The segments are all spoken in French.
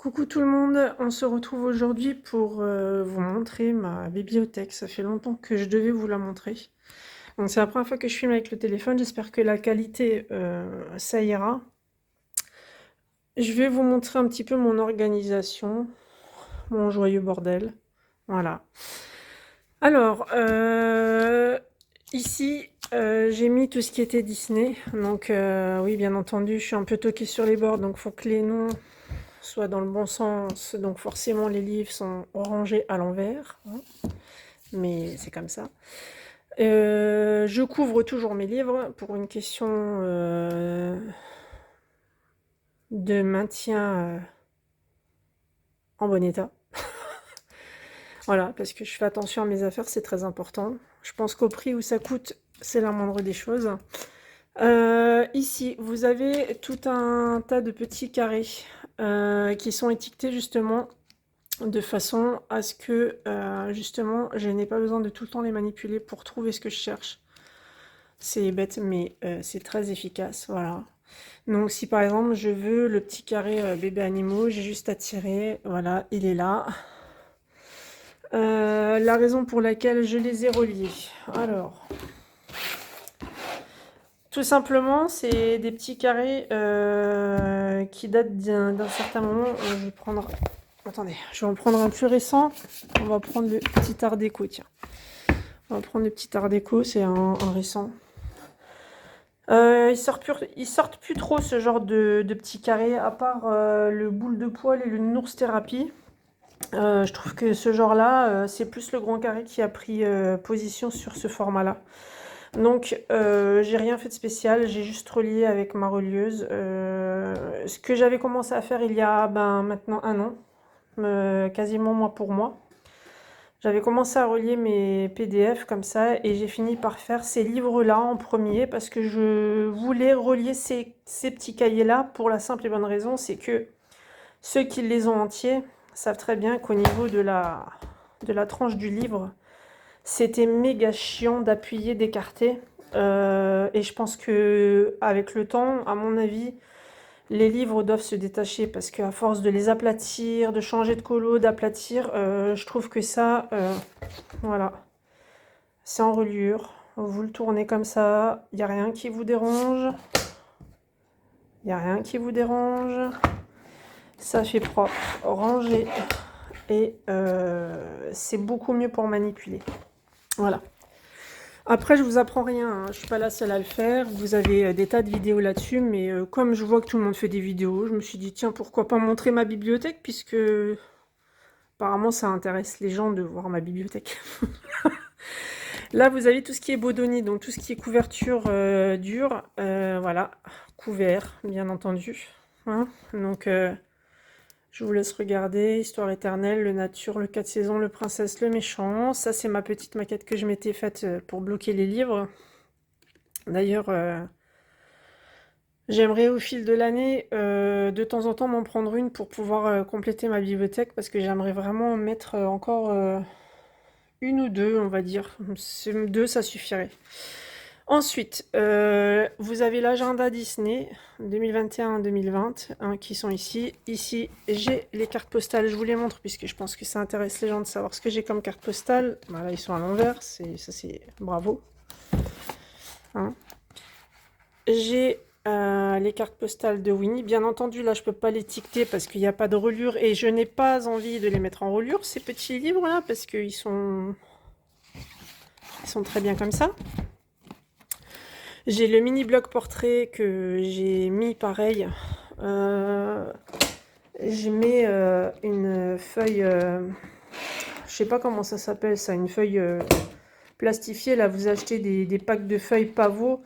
Coucou tout le monde, on se retrouve aujourd'hui pour vous montrer ma bibliothèque. Ça fait longtemps que je devais vous la montrer. Donc c'est la première fois que je filme avec le téléphone, j'espère que la qualité ça ira. Je vais vous montrer un petit peu mon organisation, mon joyeux bordel. Voilà. Alors, ici, j'ai mis tout ce qui était Disney. Donc oui, bien entendu, je suis un peu toquée sur les bords, donc il faut que les noms soit dans le bon sens, donc forcément les livres sont rangés à l'envers, hein, mais c'est comme ça. Je couvre toujours mes livres pour une question de maintien en bon état. Voilà, parce que je fais attention à mes affaires, c'est très important. Je pense qu'au prix où ça coûte, c'est la moindre des choses. Ici, vous avez tout un tas de petits carrés qui sont étiquetés justement de façon à ce que justement je n'ai pas besoin de tout le temps les manipuler pour trouver ce que je cherche. C'est bête mais c'est très efficace, voilà. Donc si par exemple je veux le petit carré bébé animaux, j'ai juste à tirer, voilà, il est là. La raison pour laquelle je les ai reliés. Alors, tout simplement, c'est des petits carrés qui datent d'un certain moment. Je vais prendre... Attendez, je vais en prendre un plus récent. On va prendre le petit art déco, tiens. On va prendre le petit art déco, c'est un récent. Ils sortent plus trop ce genre de petits carrés, à part le boule de poil et le nounours thérapie. Je trouve que ce genre-là, c'est plus le grand carré qui a pris position sur ce format-là. Donc, j'ai rien fait de spécial, j'ai juste relié avec ma relieuse. Ce que j'avais commencé à faire il y a maintenant un an, quasiment mois pour mois. J'avais commencé à relier mes PDF comme ça et j'ai fini par faire ces livres-là en premier parce que je voulais relier ces petits cahiers-là pour la simple et bonne raison, c'est que ceux qui les ont entiers savent très bien qu'au niveau de la tranche du livre, c'était méga chiant d'appuyer, d'écarter. Et je pense que avec le temps, à mon avis, les livres doivent se détacher parce qu'à force de les aplatir, de changer de colo, d'aplatir, je trouve que ça, voilà, c'est en reliure. Vous le tournez comme ça, il n'y a rien qui vous dérange. Il n'y a rien qui vous dérange. Ça fait propre, rangé. Et c'est beaucoup mieux pour manipuler. Voilà. Après, je vous apprends rien, hein. Je suis pas la seule à le faire. Vous avez des tas de vidéos là-dessus, mais comme je vois que tout le monde fait des vidéos, je me suis dit, tiens, pourquoi pas montrer ma bibliothèque, puisque apparemment ça intéresse les gens de voir ma bibliothèque. Là, vous avez tout ce qui est Bodoni, donc tout ce qui est couverture dure, voilà, couvert, bien entendu. Hein. Donc, je vous laisse regarder. Histoire éternelle, le nature, le 4 saisons, le princesse, le méchant. Ça, c'est ma petite maquette que je m'étais faite pour bloquer les livres. D'ailleurs, j'aimerais au fil de l'année, de temps en temps, m'en prendre une pour pouvoir compléter ma bibliothèque parce que j'aimerais vraiment mettre encore une ou deux, on va dire. Deux, ça suffirait. Ensuite, vous avez l'agenda Disney 2021-2020 hein, qui sont ici. Ici, j'ai les cartes postales. Je vous les montre puisque je pense que ça intéresse les gens de savoir ce que j'ai comme carte postale. Voilà, ils sont à l'envers. Ça, c'est bravo. Hein. J'ai les cartes postales de Winnie. Bien entendu, là, je peux pas l'étiqueter parce qu'il n'y a pas de reliure et je n'ai pas envie de les mettre en reliure, ces petits livres-là, parce qu'ils sont très bien comme ça. J'ai le mini bloc portrait que j'ai mis pareil. Je mets une feuille, je sais pas comment ça s'appelle ça, une feuille plastifiée. Là, vous achetez des packs de feuilles pavot.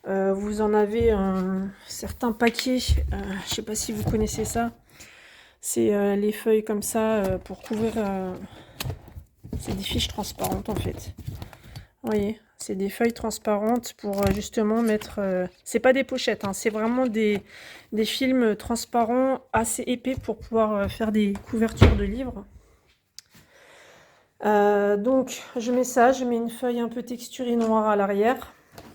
Vous en avez un certain paquet. Je sais pas si vous connaissez ça. C'est les feuilles comme ça pour couvrir. C'est des fiches transparentes en fait. Vous voyez, c'est des feuilles transparentes pour justement mettre... c'est pas des pochettes, hein, c'est vraiment des films transparents assez épais pour pouvoir faire des couvertures de livres. Donc, je mets ça, je mets une feuille un peu texturée noire à l'arrière.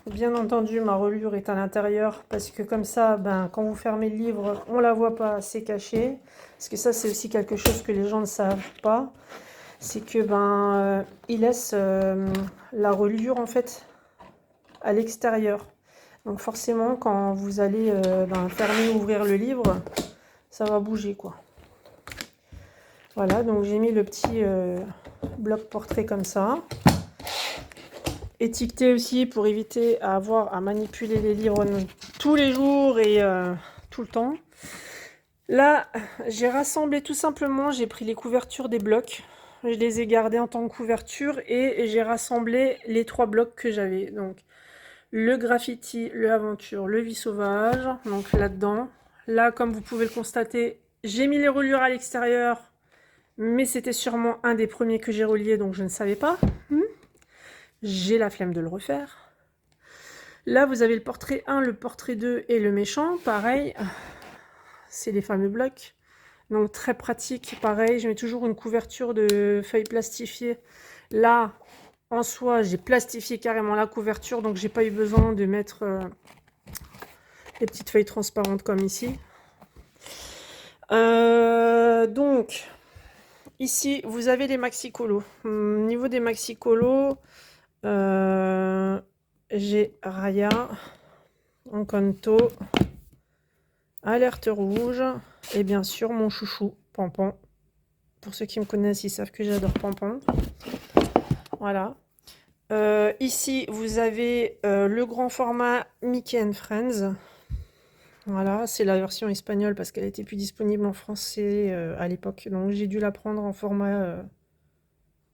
Bien entendu, ma reliure est à l'intérieur parce que comme ça, ben, quand vous fermez le livre, on la voit pas, c'est caché. Parce que ça, c'est aussi quelque chose que les gens ne savent pas. C'est que ils laissent la reliure en fait à l'extérieur. Donc forcément, quand vous allez fermer, ouvrir le livre, ça va bouger quoi. Voilà, donc j'ai mis le petit bloc portrait comme ça. Étiqueté aussi pour éviter à avoir à manipuler les livres tous les jours et tout le temps. Là, j'ai rassemblé tout simplement, j'ai pris les couvertures des blocs. Je les ai gardés en tant que couverture et j'ai rassemblé les 3 blocs que j'avais. Donc, le graffiti, le aventure, le vie sauvage. Donc là-dedans. Là, comme vous pouvez le constater, j'ai mis les reliures à l'extérieur. Mais c'était sûrement un des premiers que j'ai relié, donc je ne savais pas. J'ai la flemme de le refaire. Là, vous avez le portrait 1, le portrait 2 et le méchant. Pareil, c'est les fameux blocs. Donc très pratique, pareil. Je mets toujours une couverture de feuilles plastifiées. Là, en soi, j'ai plastifié carrément la couverture, donc j'ai pas eu besoin de mettre les petites feuilles transparentes comme ici. Donc, ici, vous avez les maxi-colos. Au niveau des maxi-colos, j'ai Raya, Encanto, Alerte rouge et bien sûr mon chouchou, Pampan. Pour ceux qui me connaissent, ils savent que j'adore Pampan. Voilà. Ici, vous avez le grand format Mickey and Friends. Voilà, c'est la version espagnole parce qu'elle était plus disponible en français à l'époque. Donc j'ai dû la prendre en format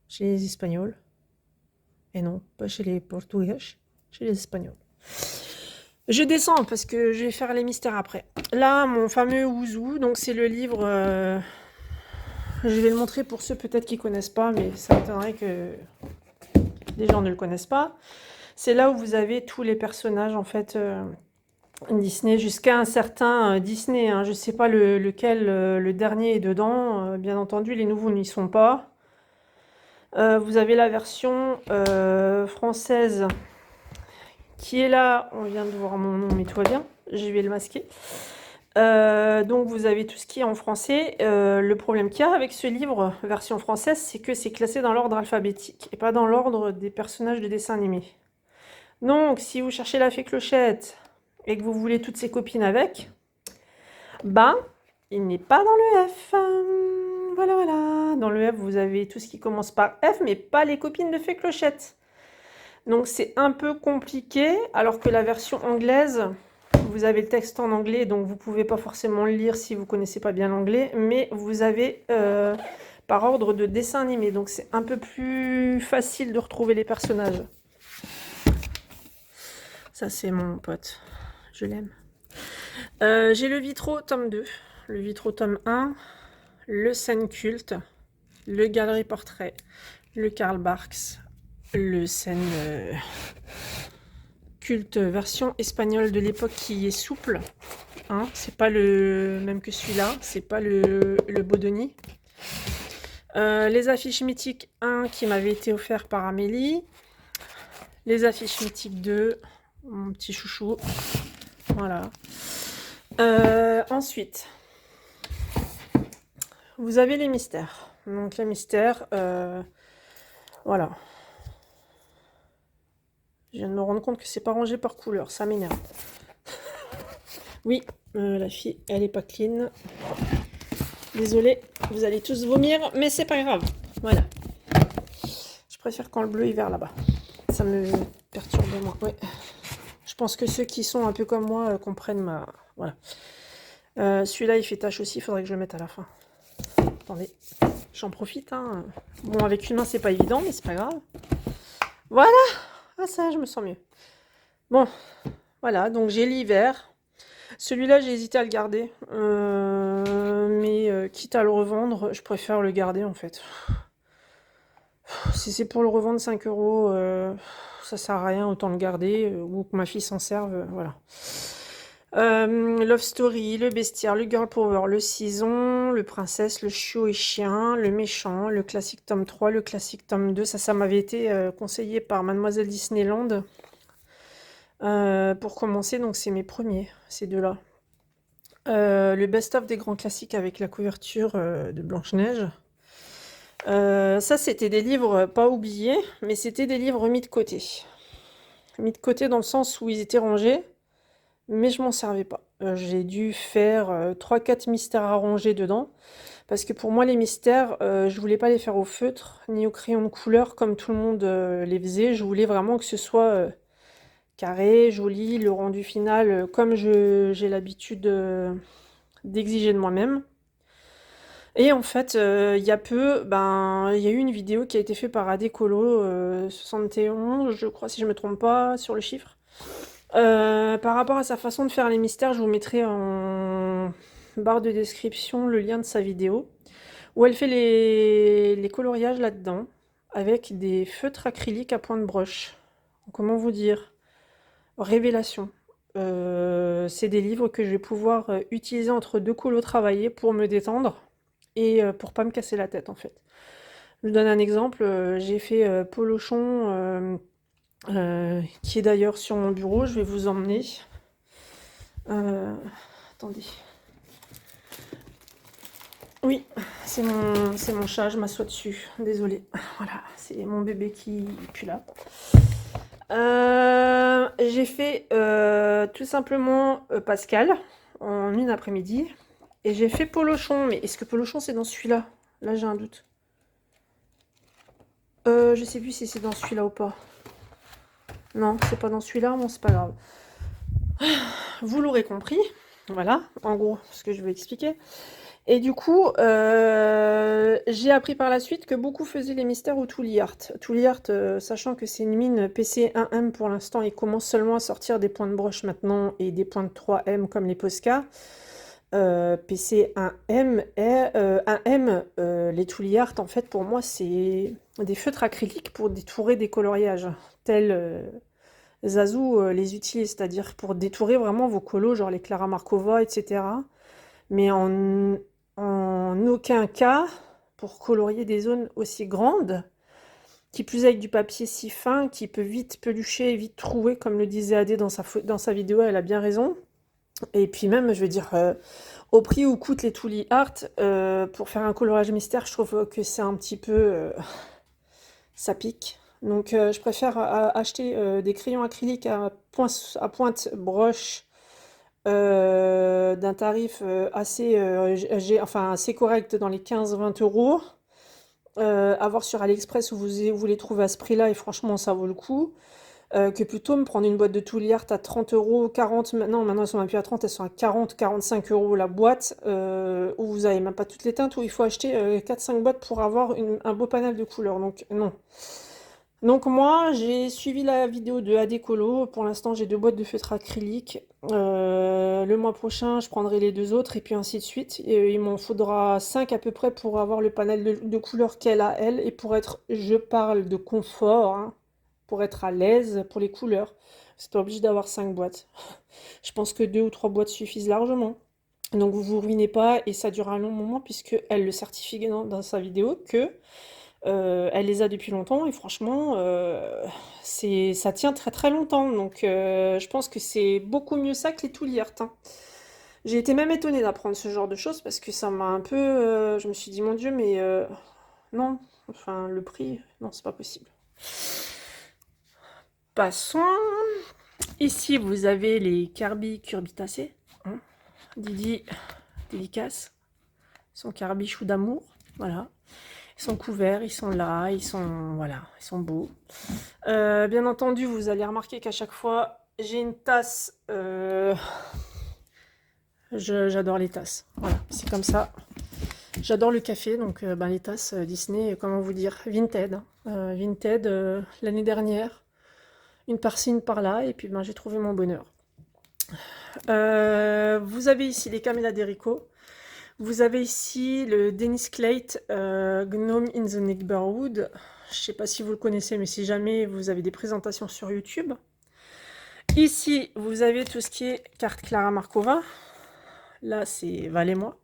chez les Espagnols. Et non, pas chez les Portugais, chez les Espagnols. Je descends parce que je vais faire les mystères après. Là, mon fameux Ouzou, donc c'est le livre... je vais le montrer pour ceux peut-être qui ne connaissent pas, mais ça m'étonnerait que les gens ne le connaissent pas. C'est là où vous avez tous les personnages, en fait, Disney, jusqu'à un certain Disney. Hein. Je ne sais pas lequel, le dernier est dedans. Bien entendu, les nouveaux n'y sont pas. Vous avez la version française qui est là. On vient de voir mon nom, mais tout va bien. Je vais le masquer. Donc vous avez tout ce qui est en français. Le problème qu'il y a avec ce livre version française, c'est que c'est classé dans l'ordre alphabétique et pas dans l'ordre des personnages de dessin animé. Donc si vous cherchez la fée Clochette et que vous voulez toutes ses copines avec, il n'est pas dans le F. Voilà, voilà. Dans le F, vous avez tout ce qui commence par F, mais pas les copines de fée Clochette. Donc c'est un peu compliqué, alors que la version anglaise, vous avez le texte en anglais, donc vous ne pouvez pas forcément le lire si vous ne connaissez pas bien l'anglais, mais vous avez par ordre de dessin animé, donc c'est un peu plus facile de retrouver les personnages. Ça, c'est mon pote. Je l'aime. J'ai le Vitro tome 2, le Vitro tome 1, le Scène Culte, le Galerie Portrait, le Karl Barks, le Scène Culte version espagnole de l'époque qui est souple. Hein, c'est pas le même que celui-là, c'est pas le Bodoni. Les affiches mythiques 1 qui m'avaient été offertes par Amélie. Les affiches mythiques 2, mon petit chouchou. Voilà. Ensuite, vous avez les mystères. Donc les mystères, voilà. Je viens de me rendre compte que c'est pas rangé par couleur, ça m'énerve. Oui, la fille, elle est pas clean. Désolée, vous allez tous vomir, mais c'est pas grave. Voilà. Je préfère quand le bleu est vert là-bas. Ça me perturbe moins. Ouais. Je pense que ceux qui sont un peu comme moi comprennent ma... Voilà. Celui-là, il fait tache aussi, il faudrait que je le mette à la fin. Attendez, j'en profite. Hein. Bon, avec une main, c'est pas évident, mais c'est pas grave. Voilà. Ah ça, je me sens mieux. Bon, voilà, donc j'ai l'hiver. Celui-là, j'ai hésité à le garder. Mais quitte à le revendre, je préfère le garder en fait. Si c'est pour le revendre 5 €, ça sert à rien, autant le garder. Ou que ma fille s'en serve, voilà. Love Story, le bestiaire, le girl power, le saison, le princesse, le chiot et chien, le méchant, le classique tome 3, le classique tome 2. Ça m'avait été conseillé par Mademoiselle Disneyland. Pour commencer, donc c'est mes premiers, ces deux-là. Le best-of des grands classiques avec la couverture de Blanche-Neige. Ça, c'était des livres pas oubliés, mais c'était des livres mis de côté. Mis de côté dans le sens où ils étaient rangés, mais je m'en servais pas. J'ai dû faire 3-4 mystères à ranger dedans, parce que pour moi, les mystères, je voulais pas les faire au feutre, ni au crayon de couleur, comme tout le monde les faisait. Je voulais vraiment que ce soit carré, joli, le rendu final, comme j'ai l'habitude d'exiger de moi-même. Et en fait, il y a peu, ben, il y a eu une vidéo qui a été faite par Adécolo 71, je crois, si je me trompe pas sur le chiffre. Par rapport à sa façon de faire les mystères, je vous mettrai en barre de description le lien de sa vidéo, où elle fait les coloriages là-dedans, avec des feutres acryliques à point de broche. Comment vous dire? Révélation. C'est des livres que je vais pouvoir utiliser entre deux colos travaillés pour me détendre et pour pas me casser la tête en fait. Je vous donne un exemple, j'ai fait Polochon, qui est d'ailleurs sur mon bureau, je vais vous emmener. Attendez. Oui, c'est mon chat, je m'assois dessus, désolée. Voilà, c'est mon bébé qui est plus là. J'ai fait tout simplement Pascal en une après-midi. Et j'ai fait Polochon. Mais est-ce que Polochon c'est dans celui-là? Là j'ai un doute. Je sais plus si c'est dans celui-là ou pas. Non, c'est pas dans celui-là, bon c'est pas grave. Vous l'aurez compris. Voilà, en gros, ce que je veux expliquer. Et du coup, j'ai appris par la suite que beaucoup faisaient les mystères au Tooly Art. Tooly Art, sachant que c'est une mine PC 1M pour l'instant, il commence seulement à sortir des points de broche maintenant et des points de 3M comme les Posca. PC 1M et 1M, les Tooly Art, en fait, pour moi, c'est des feutres acryliques pour détourer des coloriages, tels Zazu les utilise, c'est-à-dire pour détourer vraiment vos colos, genre les Clara Markova, etc. Mais en aucun cas pour colorier des zones aussi grandes, qui plus est avec du papier si fin, qui peut vite pelucher et vite trouer, comme le disait Adé dans sa vidéo, elle a bien raison. Et puis même, je veux dire, au prix où coûtent les Tooly Art, pour faire un coloriage mystère, je trouve que c'est un petit peu... ça pique. Donc je préfère acheter des crayons acryliques à pointe broche d'un tarif enfin, assez correct dans les 15-20 euros. À voir sur AliExpress où vous les trouvez à ce prix-là et franchement ça vaut le coup. Que plutôt me prendre une boîte de Tooly Art à 30 euros, 40, non maintenant elles sont même plus à 30, elles sont à 40-45 euros la boîte, où vous avez même pas toutes les teintes, où il faut acheter 4-5 boîtes pour avoir un beau panel de couleurs, donc non. Donc moi j'ai suivi la vidéo de Adécolo, pour l'instant j'ai 2 boîtes de feutre acrylique. Le mois prochain je prendrai les 2 autres et puis ainsi de suite. Et il m'en faudra 5 à peu près pour avoir le panel de couleurs qu'elle a elle et pour être, je parle de confort, hein, pour être à l'aise pour les couleurs. C'est pas obligé d'avoir 5 boîtes. Je pense que 2 ou 3 boîtes suffisent largement. Donc vous vous ruinez pas et ça dure un long moment puisque elle le certifie dans sa vidéo que elle les a depuis longtemps et franchement, ça tient très très longtemps. Donc je pense que c'est beaucoup mieux ça que les Tooly Art, hein. J'ai été même étonnée d'apprendre ce genre de choses parce que ça m'a un peu... je me suis dit, mon Dieu, mais non, enfin le prix, non, c'est pas possible. Passons. Ici, vous avez les Carbi Curbitacées, hein. Didi dédicace. Son carbichou d'amour, voilà. Ils sont couverts, ils sont là, voilà, ils sont beaux. Bien entendu, vous allez remarquer qu'à chaque fois, j'ai une tasse. J'adore les tasses, voilà, c'est comme ça. J'adore le café, donc ben, les tasses Disney, comment vous dire, Vinted. Vinted, l'année dernière, une par-ci, une par-là, et puis ben, j'ai trouvé mon bonheur. Vous avez ici les Camélia Derico. Vous avez ici le Dennis Clate Gnome in the Neighborhood. Je ne sais pas si vous le connaissez, mais si jamais vous avez des présentations sur YouTube. Ici, vous avez tout ce qui est carte Clara Markova. Là, c'est Val et moi.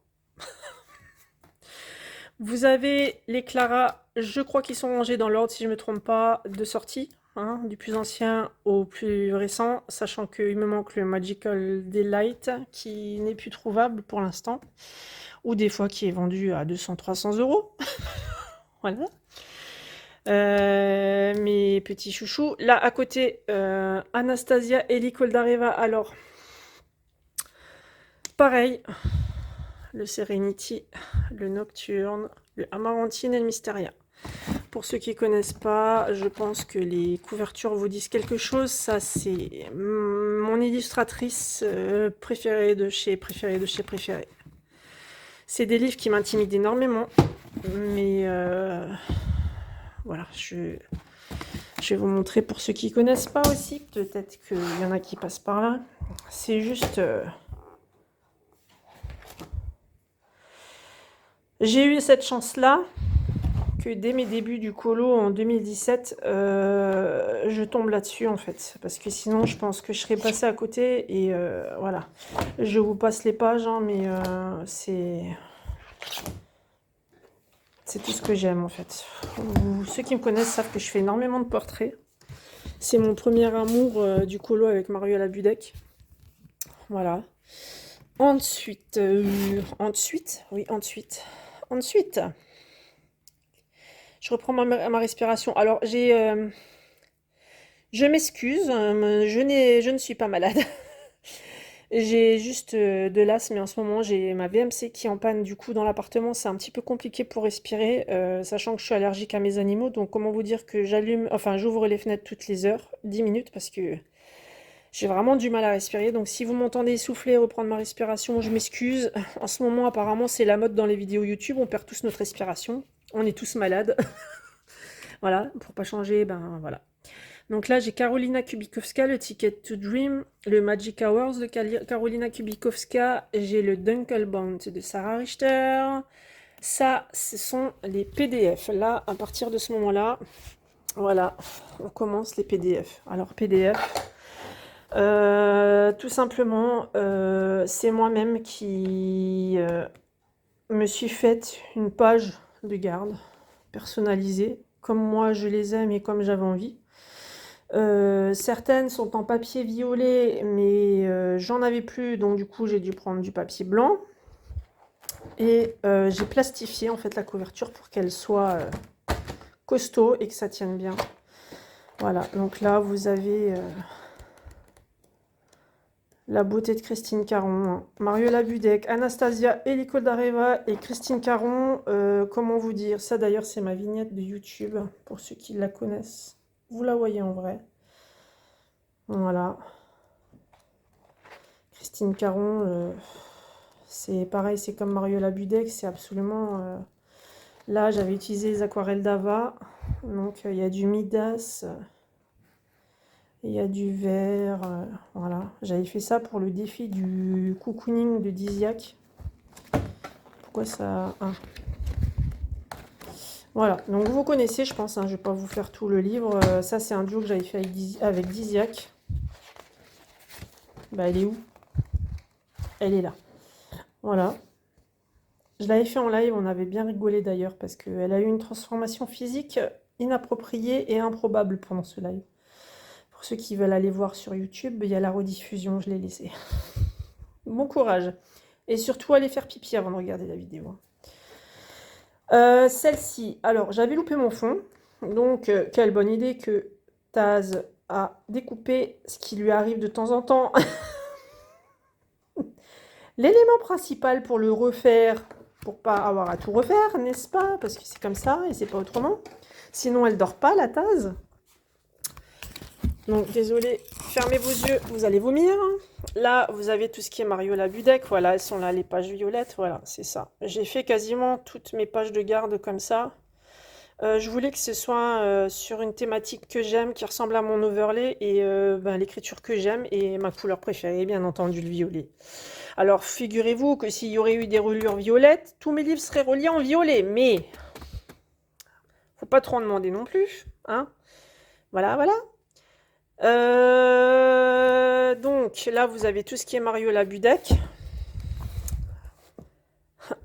Vous avez les Clara, je crois qu'ils sont rangés dans l'ordre, si je ne me trompe pas, de sortie. hein, du plus ancien au plus récent, sachant qu'il me manque le Magical Delight qui n'est plus trouvable pour l'instant, ou des fois qui est vendu à 200-300 euros. Voilà. Mes petits chouchous. Là, à côté, Anastasia et Licol d'Areva. Alors, pareil, le Serenity, le Nocturne, le Amarantine et le Mysteria. Pour ceux qui ne connaissent pas, je pense que les couvertures vous disent quelque chose. Ça, c'est mon illustratrice préférée de chez préférée. C'est des livres qui m'intimident énormément. Mais voilà, je vais vous montrer pour ceux qui ne connaissent pas aussi. Peut-être qu'il y en a qui passent par là. C'est juste... j'ai eu cette chance-là que dès mes débuts du colo en 2017, je tombe là-dessus en fait. Parce que sinon, je pense que je serais passée à côté. Et voilà. Je vous passe les pages, hein, mais c'est tout ce que j'aime en fait. Ceux qui me connaissent savent que je fais énormément de portraits. C'est mon premier amour du colo avec Mariola Budek. Voilà. Ensuite, je reprends ma respiration. Alors, je m'excuse, je ne suis pas malade. J'ai juste de l'asthme, mais en ce moment, j'ai ma VMC qui est en panne. Du coup, dans l'appartement, c'est un petit peu compliqué pour respirer, sachant que je suis allergique à mes animaux. Donc, comment vous dire que j'ouvre les fenêtres toutes les heures, 10 minutes, parce que j'ai vraiment du mal à respirer. Donc, si vous m'entendez essouffler, reprendre ma respiration, je m'excuse. En ce moment, apparemment, c'est la mode dans les vidéos YouTube. On perd tous notre respiration. On est tous malades. Voilà, pour pas changer, ben voilà. Donc là, j'ai Karolina Kubikowska, le Ticket to Dream, le Magic Hours de Karolina Kubikowska, j'ai le Dunkelband de Sarah Richter. Ça, ce sont les PDF. Là, à partir de ce moment-là, voilà, on commence les PDF. Alors, PDF, tout simplement, c'est moi-même qui me suis faite une page de garde personnalisée, comme moi je les aime et comme j'avais envie. Certaines sont en papier violet, mais j'en avais plus, donc du coup j'ai dû prendre du papier blanc. Et j'ai plastifié en fait la couverture pour qu'elle soit costaud et que ça tienne bien. Voilà, donc là vous avez la beauté de Christine Caron, hein. Mariola Budek, Anastasia et Licol d'Areva et Christine Caron. Comment vous dire? Ça d'ailleurs c'est ma vignette de YouTube, pour ceux qui la connaissent. Vous la voyez en vrai. Voilà. Christine Caron, c'est pareil, c'est comme Mariola Budek, c'est absolument... Là, j'avais utilisé les aquarelles d'Ava, donc il y a du Midas, il y a du vert, voilà. J'avais fait ça pour le défi du cocooning de Diziac. Pourquoi ça... Ah. Voilà, donc vous connaissez, je pense, hein, je ne vais pas vous faire tout le livre. Ça, c'est un duo que j'avais fait avec Diziac. Bah, elle est où? Elle est là. Voilà. Je l'avais fait en live, on avait bien rigolé d'ailleurs, parce qu'elle a eu une transformation physique inappropriée et improbable pendant ce live. Pour ceux qui veulent aller voir sur YouTube, il y a la rediffusion, je l'ai laissé. Bon courage. Et surtout, allez faire pipi avant de regarder la vidéo. Celle-ci, alors j'avais loupé mon fond, donc quelle bonne idée que Taz a découpé, ce qui lui arrive de temps en temps. L'élément principal pour le refaire, pour pas avoir à tout refaire, n'est-ce pas? Parce que c'est comme ça et c'est pas autrement. Sinon, elle dort pas, la Taz. Donc, désolé, fermez vos yeux, vous allez vomir. Là, vous avez tout ce qui est Mariola Budek. Voilà, elles sont là, les pages violettes. Voilà, c'est ça. J'ai fait quasiment toutes mes pages de garde comme ça. Je voulais que ce soit sur une thématique que j'aime, qui ressemble à mon overlay, et l'écriture que j'aime, et ma couleur préférée, bien entendu, le violet. Alors, figurez-vous que s'il y aurait eu des reliures violettes, tous mes livres seraient reliés en violet, mais faut pas trop en demander non plus, hein. Voilà, voilà. Donc, là, vous avez tout ce qui est Mariola Budek.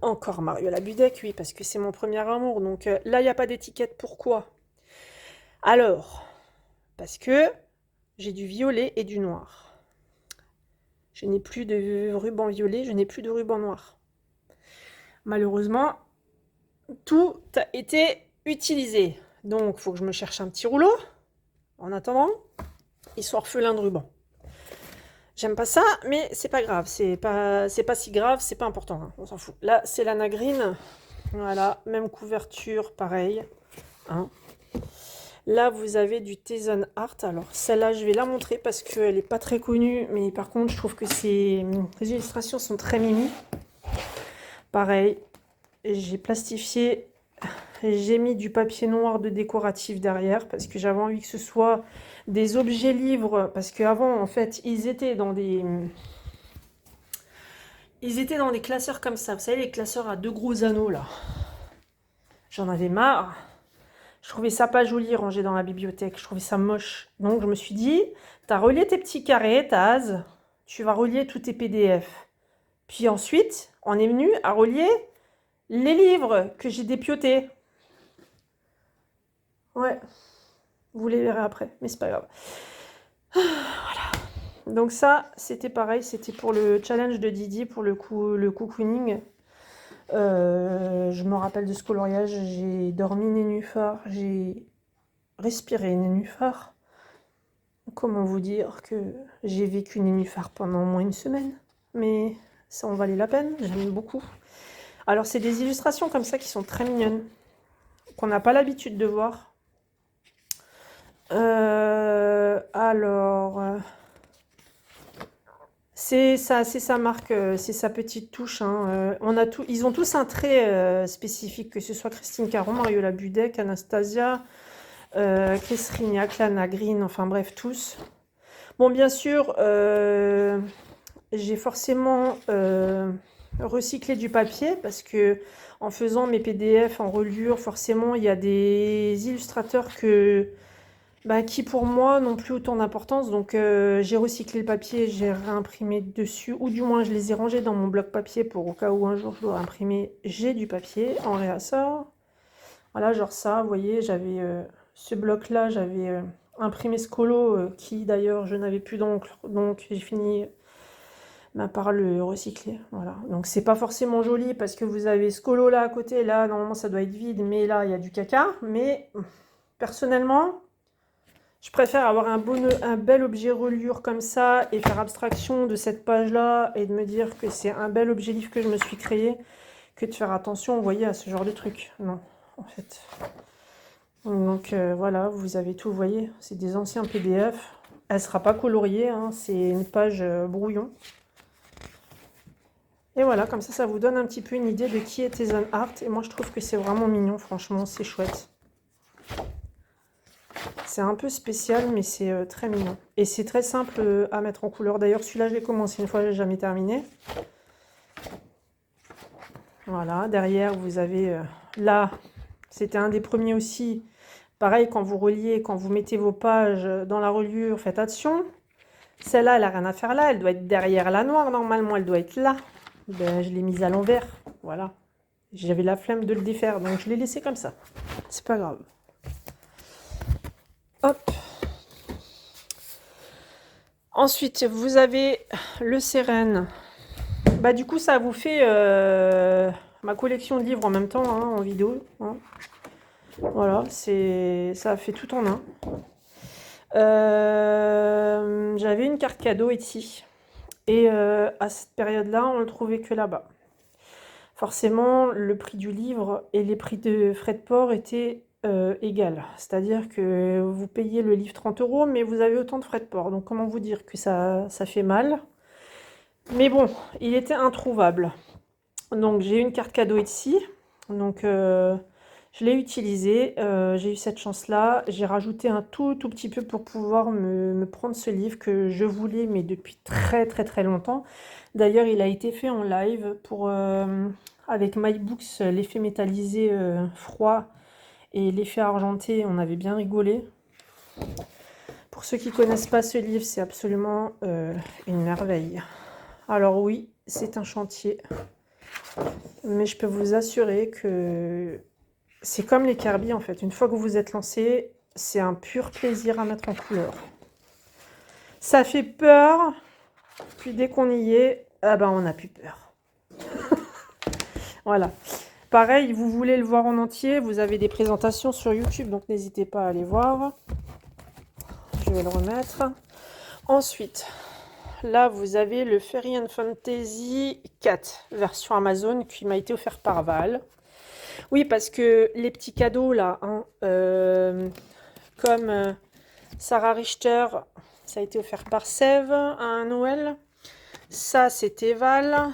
Encore Mariola Budek, oui, parce que c'est mon premier amour. Donc là, il n'y a pas d'étiquette. Pourquoi? Alors, parce que j'ai du violet et du noir. Je n'ai plus de ruban violet, je n'ai plus de ruban noir. Malheureusement, tout a été utilisé. Donc, il faut que je me cherche un petit rouleau. En attendant, ils sont orphelins de ruban. J'aime pas ça, mais c'est pas grave. C'est pas si grave, c'est pas important. Hein, on s'en fout. Là, c'est la Nagrine. Voilà, même couverture, pareil. Hein. Là, vous avez du Tezen Art. Alors, celle-là, je vais la montrer parce qu'elle n'est pas très connue. Mais par contre, je trouve que les illustrations sont très mimi. Pareil, j'ai plastifié. J'ai mis du papier noir de décoratif derrière parce que j'avais envie que ce soit des objets livres. Parce qu'avant, en fait, ils étaient dans des classeurs comme ça. Vous savez, les classeurs à 2 gros anneaux, là. J'en avais marre. Je trouvais ça pas joli rangé dans la bibliothèque. Je trouvais ça moche. Donc, je me suis dit, t'as relié tes petits carrés, Taz. Tu vas relier tous tes PDF. Puis ensuite, on est venu à relier les livres que j'ai dépiotés. Ouais, vous les verrez après, mais c'est pas grave. Voilà. Donc ça, c'était pareil, c'était pour le challenge de Didi, pour le cocooning. Je me rappelle de ce coloriage, j'ai dormi nénuphar, j'ai respiré nénuphar. Comment vous dire que j'ai vécu nénuphar pendant au moins une semaine, mais ça en valait la peine, j'aime beaucoup. Alors c'est des illustrations comme ça qui sont très mignonnes, qu'on n'a pas l'habitude de voir. Alors, c'est sa marque, c'est sa petite touche. Hein. Ils ont tous un trait spécifique, que ce soit Christine Caron, Mariola Budek, Anastasia, Chris Rignac, Lana Green, enfin bref, tous. Bon, bien sûr, j'ai forcément recyclé du papier parce que en faisant mes PDF en reliure, forcément, il y a des illustrateurs qui pour moi n'ont plus autant d'importance. Donc j'ai recyclé le papier, j'ai réimprimé dessus, ou du moins je les ai rangés dans mon bloc papier pour au cas où un jour je dois imprimer, j'ai du papier en réassort. Voilà, genre ça, vous voyez, j'avais ce bloc-là, j'avais imprimé ce colo qui d'ailleurs je n'avais plus d'encre, donc j'ai fini par le recycler. Voilà, donc c'est pas forcément joli parce que vous avez ce colo-là à côté, là normalement ça doit être vide, mais là il y a du caca. Mais personnellement, je préfère avoir un bel objet reliure comme ça et faire abstraction de cette page-là et de me dire que c'est un bel objet livre que je me suis créé que de faire attention, vous voyez, à ce genre de truc. Non, en fait. Donc voilà, vous avez tout, vous voyez, c'est des anciens PDF. Elle ne sera pas coloriée, hein, c'est une page brouillon. Et voilà, comme ça vous donne un petit peu une idée de qui est Tezen Art. Et moi, je trouve que c'est vraiment mignon, franchement, c'est chouette. C'est un peu spécial, mais c'est très mignon. Et c'est très simple à mettre en couleur. D'ailleurs, celui-là, je l'ai commencé une fois, je n'ai jamais terminé. Voilà, derrière, vous avez... là, c'était un des premiers aussi. Pareil, quand vous reliez, quand vous mettez vos pages dans la reliure, faites attention. Celle-là, elle n'a rien à faire là. Elle doit être derrière la noire, normalement. Elle doit être là. Ben, je l'ai mise à l'envers. Voilà. J'avais la flemme de le défaire, donc je l'ai laissé comme ça. C'est pas grave. Hop. Ensuite, vous avez le Sérène. Bah, du coup, ça vous fait ma collection de livres en même temps, hein, en vidéo. Hein. Voilà, ça fait tout en un. J'avais une carte cadeau ici. Et à cette période-là, on le trouvait que là-bas. Forcément, le prix du livre et les prix de frais de port étaient égales. C'est-à-dire que vous payez le livre 30 €, mais vous avez autant de frais de port. Donc comment vous dire que ça fait mal. Mais bon, il était introuvable. Donc j'ai une carte cadeau ici. Donc je l'ai utilisée. J'ai eu cette chance-là. J'ai rajouté un tout petit peu pour pouvoir me prendre ce livre que je voulais, mais depuis très longtemps. D'ailleurs, il a été fait en live avec MyBooks, l'effet métallisé froid et l'effet argenté. On avait bien rigolé. Pour ceux qui ne connaissent pas ce livre, c'est absolument une merveille. Alors oui, c'est un chantier. Mais je peux vous assurer que c'est comme les Kirby en fait. Une fois que vous êtes lancé, c'est un pur plaisir à mettre en couleur. Ça fait peur, puis dès qu'on y est, ah ben on n'a plus peur. Voilà. Pareil, vous voulez le voir en entier, vous avez des présentations sur YouTube, donc n'hésitez pas à aller voir. Je vais le remettre. Ensuite, là, vous avez le Fairy and Fantasy 4, version Amazon, qui m'a été offert par Val. Oui, parce que les petits cadeaux, là, hein, comme Sarah Richter, ça a été offert par Sève à un Noël. Ça, c'était Val.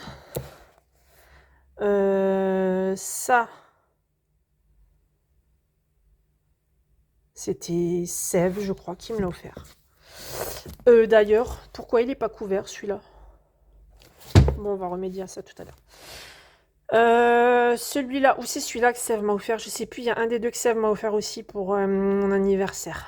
Ça, c'était Sève, je crois, qui me l'a offert. D'ailleurs, pourquoi il n'est pas couvert, celui-là? Bon, on va remédier à ça tout à l'heure. Celui-là, ou c'est celui-là que Sève m'a offert, je sais plus, il y a un des deux que Sève m'a offert aussi pour mon anniversaire.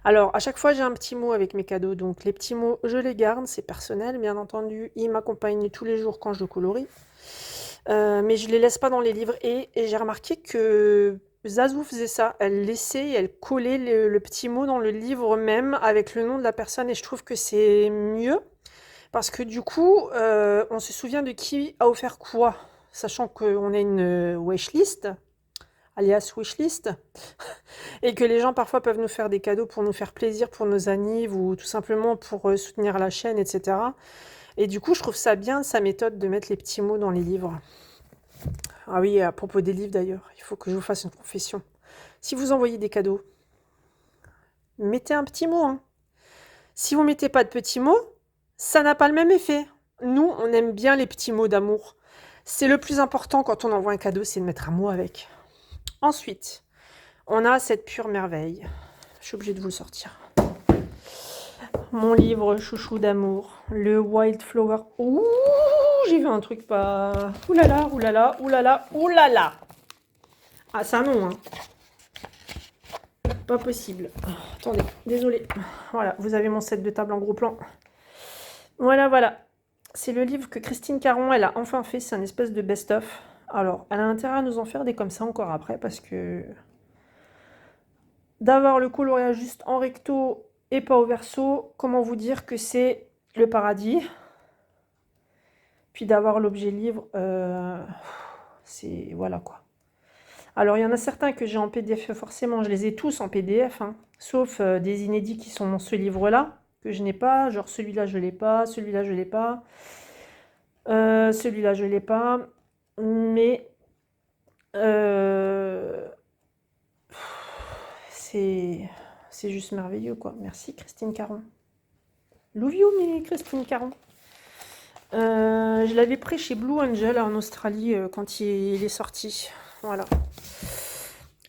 Alors, à chaque fois, j'ai un petit mot avec mes cadeaux, donc les petits mots, je les garde, c'est personnel, bien entendu. Ils m'accompagnent tous les jours quand je colorie. Mais je les laisse pas dans les livres. Et j'ai remarqué que Zazou faisait ça. Elle laissait, elle collait le petit mot dans le livre même avec le nom de la personne. Et je trouve que c'est mieux. Parce que du coup, on se souvient de qui a offert quoi. Sachant qu'on a une wishlist, alias wishlist. Et que les gens parfois peuvent nous faire des cadeaux pour nous faire plaisir pour nos annives ou tout simplement pour soutenir la chaîne, etc. Et du coup, je trouve ça bien, sa méthode de mettre les petits mots dans les livres. Ah oui, à propos des livres d'ailleurs, il faut que je vous fasse une confession. Si vous envoyez des cadeaux, mettez un petit mot. Hein. Si vous ne mettez pas de petits mots, ça n'a pas le même effet. Nous, on aime bien les petits mots d'amour. C'est le plus important quand on envoie un cadeau, c'est de mettre un mot avec. Ensuite, on a cette pure merveille. Je suis obligée de vous le sortir. Mon livre chouchou d'amour, le Wildflower. Ouh, j'ai vu un truc pas... Oulala, oulala, oulala, oulala. Ah, ça non, hein. Pas possible. Oh, attendez, désolé. Voilà, vous avez mon set de table en gros plan. Voilà, voilà. C'est le livre que Christine Caron, elle a enfin fait. C'est un espèce de best-of. Alors, elle a intérêt à nous en faire des comme ça encore après parce que... D'avoir le coloriage juste en recto et pas au verso, comment vous dire que c'est le paradis. Puis d'avoir l'objet livre, c'est... Voilà quoi. Alors, il y en a certains que j'ai en PDF, forcément, je les ai tous en PDF, hein, sauf des inédits qui sont dans ce livre-là, que je n'ai pas. Genre, celui-là, je ne l'ai pas, celui-là, je ne l'ai pas, celui-là, je ne l'ai pas. Mais c'est juste merveilleux, quoi. Merci, Christine Caron. Love you, mais Christine Caron. Je l'avais pris chez Blue Angel en Australie quand il est sorti. Voilà.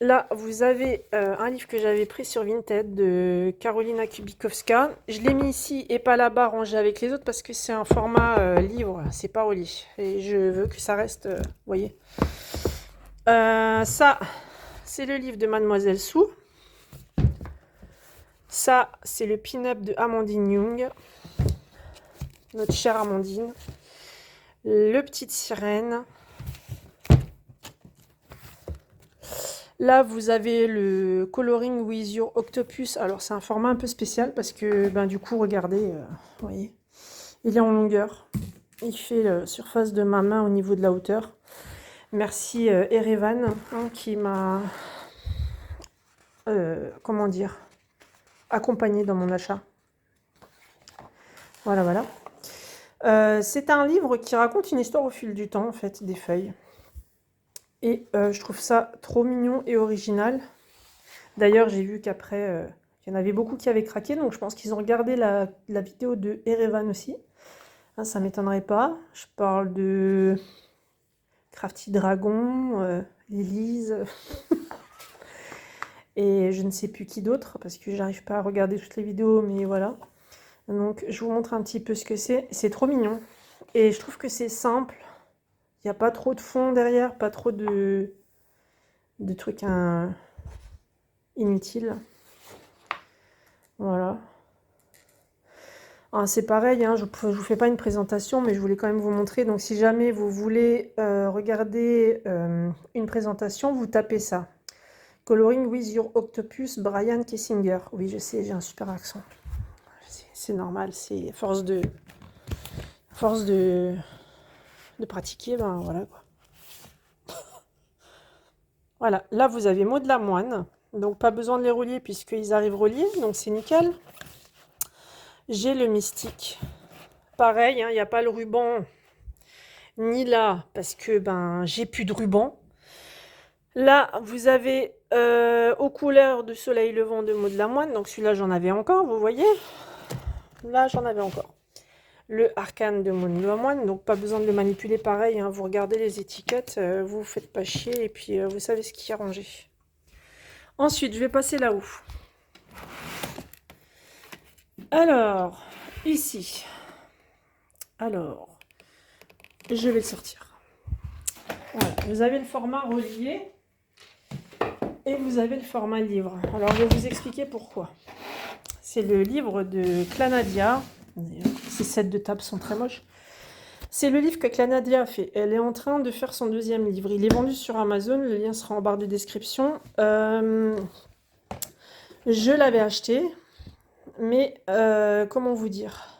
Là, vous avez un livre que j'avais pris sur Vinted de Karolina Kubikowska. Je l'ai mis ici et pas là-bas rangé avec les autres parce que c'est un format livre, c'est pas au lit. Et je veux que ça reste, vous voyez. Ça, c'est le livre de Mademoiselle Sue. Ça, c'est le pin-up de Amandine Young. Notre chère Amandine. Le Petite Sirène. Là, vous avez le Coloring with Your Octopus. Alors, c'est un format un peu spécial parce que, ben, du coup, regardez, vous voyez, il est en longueur. Il fait la surface de ma main au niveau de la hauteur. Merci Erevan hein, qui m'a, comment dire, accompagné dans mon achat. Voilà, voilà. C'est un livre qui raconte une histoire au fil du temps, en fait, des feuilles. Et je trouve ça trop mignon et original. D'ailleurs, j'ai vu qu'après, il y en avait beaucoup qui avaient craqué, donc je pense qu'ils ont regardé la vidéo de Erevan aussi. Hein, ça ne m'étonnerait pas. Je parle de Crafty Dragon, Lilise, et je ne sais plus qui d'autre, parce que j'arrive pas à regarder toutes les vidéos, mais voilà. Donc, je vous montre un petit peu ce que c'est. C'est trop mignon. Et je trouve que c'est simple. Il n'y a pas trop de fond derrière, pas trop de trucs inutiles. Voilà. Ah, c'est pareil, hein, je ne vous fais pas une présentation, mais je voulais quand même vous montrer. Donc, si jamais vous voulez regarder une présentation, vous tapez ça. Coloring with your octopus, Brian Kessinger. Oui, je sais, j'ai un super accent. C'est normal, c'est force de pratiquer, ben voilà quoi. Voilà, là vous avez Maud Lamoine, donc pas besoin de les relier puisqu'ils arrivent reliés, donc c'est nickel. J'ai le mystique. Pareil, il n'y a pas le ruban ni là parce que ben j'ai plus de ruban. Là, vous avez aux couleurs du soleil levant de Maud Lamoine, donc celui-là j'en avais encore, vous voyez. Là j'en avais encore. Le arcane de Maud Lamoine, donc pas besoin de le manipuler pareil, hein, vous regardez les étiquettes, vous faites pas chier et puis vous savez ce qui est rangé. Ensuite, je vais passer là-haut. Alors, ici. Alors, je vais le sortir. Voilà, vous avez le format relié et vous avez le format livre. Alors, je vais vous expliquer pourquoi. C'est le livre de Clanadia. Ces sets de table sont très moches. C'est le livre que Clanadia a fait. Elle est en train de faire son deuxième livre. Il est vendu sur Amazon. Le lien sera en barre de description. Je l'avais acheté. Mais comment vous dire?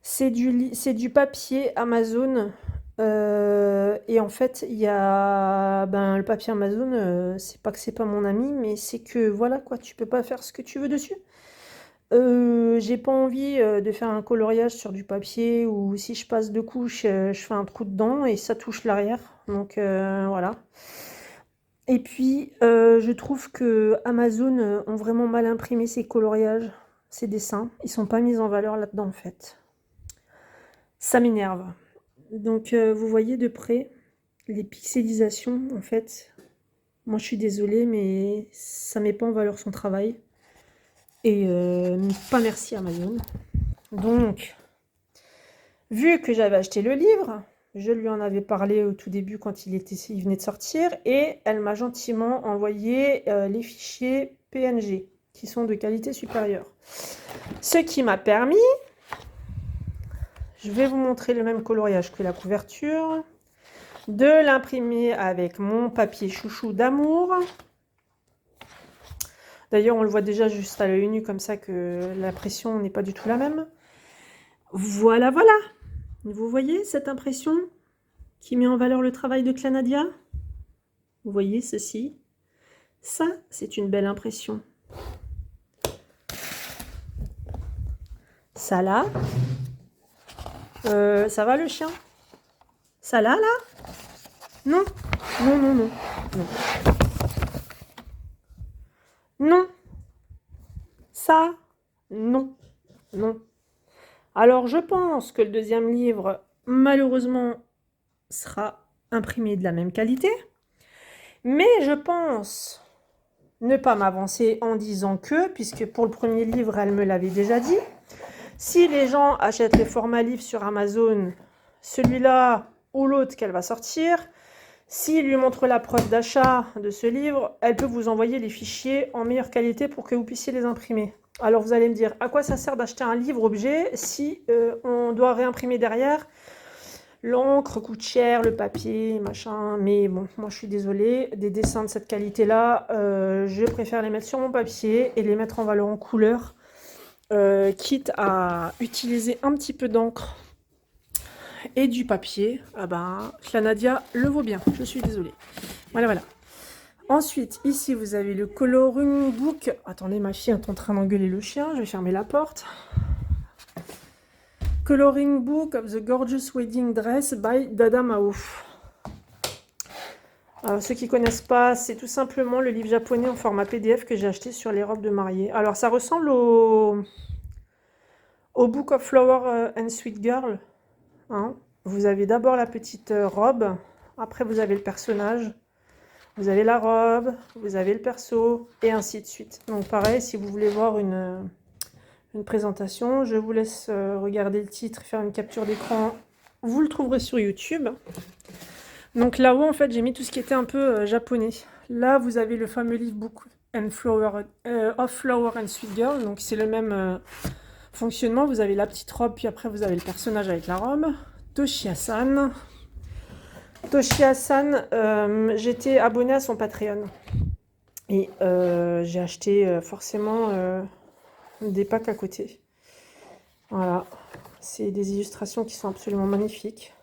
C'est du papier Amazon. Et en fait, il y a le papier Amazon. C'est pas que c'est pas mon ami, mais c'est que voilà quoi, tu peux pas faire ce que tu veux dessus. J'ai pas envie de faire un coloriage sur du papier ou si je passe deux couches, je fais un trou dedans et ça touche l'arrière. Donc voilà. Et puis je trouve que Amazon ont vraiment mal imprimé ces coloriages, ces dessins. Ils sont pas mis en valeur là-dedans en fait. Ça m'énerve. Donc vous voyez de près les pixelisations en fait. Moi je suis désolée mais ça met pas en valeur son travail. Et pas merci Amazon. Donc, vu que j'avais acheté le livre, je lui en avais parlé au tout début quand il venait de sortir, et elle m'a gentiment envoyé les fichiers PNG, qui sont de qualité supérieure. Ce qui m'a permis, je vais vous montrer le même coloriage que la couverture, de l'imprimer avec mon papier chouchou d'amour. D'ailleurs, on le voit déjà juste à l'œil nu, comme ça que la pression n'est pas du tout la même. Voilà, voilà. Vous voyez cette impression qui met en valeur le travail de Clanadia? Vous voyez ceci? Ça, c'est une belle impression. Ça là, ça va le chien? Ça là, là? Non, non, non, non, non. Non. Ça, non. Non. Alors, je pense que le deuxième livre, malheureusement, sera imprimé de la même qualité. Mais je pense ne pas m'avancer en disant que, puisque pour le premier livre, elle me l'avait déjà dit, si les gens achètent les formats livres sur Amazon, celui-là ou l'autre qu'elle va sortir, s'il lui montre la preuve d'achat de ce livre, elle peut vous envoyer les fichiers en meilleure qualité pour que vous puissiez les imprimer. Alors vous allez me dire, à quoi ça sert d'acheter un livre objet si on doit réimprimer derrière? L'encre coûte cher, le papier, machin, mais bon, moi je suis désolée, des dessins de cette qualité-là, je préfère les mettre sur mon papier et les mettre en valeur en couleur, quitte à utiliser un petit peu d'encre et du papier. Ah ben, Clanadia le vaut bien, je suis désolée. Voilà, voilà. Ensuite, ici, vous avez le Coloring Book. Attendez, ma fille est en train d'engueuler le chien, je vais fermer la porte. Coloring Book of the Gorgeous Wedding Dress by Dada Mao. Alors, ceux qui ne connaissent pas, c'est tout simplement le livre japonais en format PDF que j'ai acheté sur les robes de mariée. Alors, ça ressemble au Book of Flower and Sweet Girl. Hein. Vous avez d'abord la petite robe, après vous avez le personnage, vous avez la robe, vous avez le perso, et ainsi de suite. Donc pareil, si vous voulez voir une présentation, je vous laisse regarder le titre, faire une capture d'écran, vous le trouverez sur YouTube. Donc là-haut, en fait, j'ai mis tout ce qui était un peu japonais. Là, vous avez le fameux livre Book of Flower and Sweet Girl, donc c'est le même fonctionnement. Vous avez la petite robe, puis après vous avez le personnage avec la robe. Toshia-san. Toshia-san, j'étais abonnée à son Patreon. Et j'ai acheté forcément des packs à côté. Voilà, c'est des illustrations qui sont absolument magnifiques.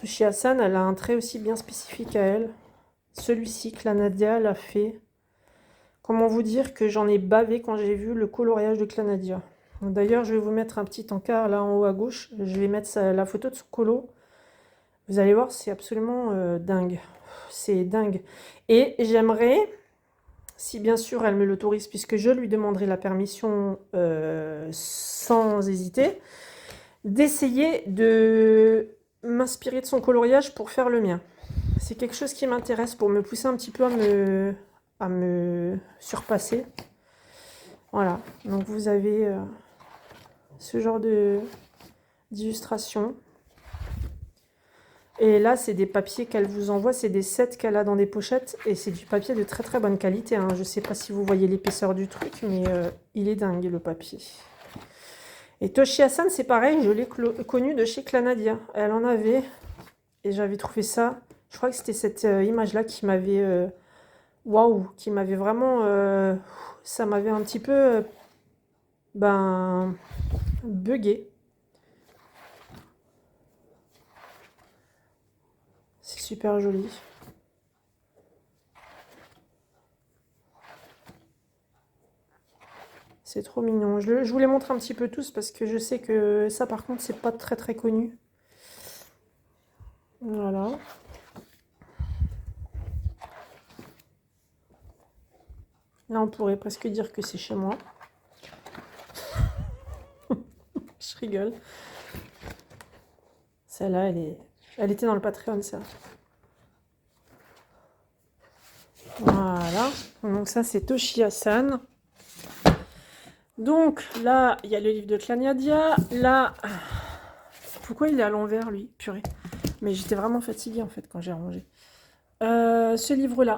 Toshi Hassan, elle a un trait aussi bien spécifique à elle. Celui-ci, Clanadia l'a fait. Comment vous dire que j'en ai bavé quand j'ai vu le coloriage de Clanadia. D'ailleurs, je vais vous mettre un petit encart là en haut à gauche. Je vais mettre la photo de son colo. Vous allez voir, c'est absolument dingue. C'est dingue. Et j'aimerais, si bien sûr elle me l'autorise, puisque je lui demanderai la permission sans hésiter, d'essayer de m'inspirer de son coloriage pour faire le mien. C'est quelque chose qui m'intéresse pour me pousser un petit peu à me surpasser. Voilà, donc vous avez ce genre d'illustration. Et là, c'est des papiers qu'elle vous envoie, c'est des sets qu'elle a dans des pochettes, et c'est du papier de très très bonne qualité, hein. Je ne sais pas si vous voyez l'épaisseur du truc, mais il est dingue le papier. Et Toshi Hassan, c'est pareil, je l'ai connu de chez Clanadia. Elle en avait, et j'avais trouvé ça, je crois que c'était cette image-là qui m'avait, waouh, qui m'avait vraiment, ça m'avait un petit peu, bugué. C'est super joli. C'est trop mignon. Je vous les montre un petit peu tous parce que je sais que ça, par contre, c'est pas très très connu. Voilà. Là, on pourrait presque dire que c'est chez moi. Je rigole. Celle-là, elle était dans le Patreon, ça. Voilà. Donc ça, c'est Toshi Hassan. Donc là, il y a le livre de Clanadia. Là, pourquoi il est à l'envers, lui? Purée. Mais j'étais vraiment fatiguée, en fait, quand j'ai rangé. Ce livre-là.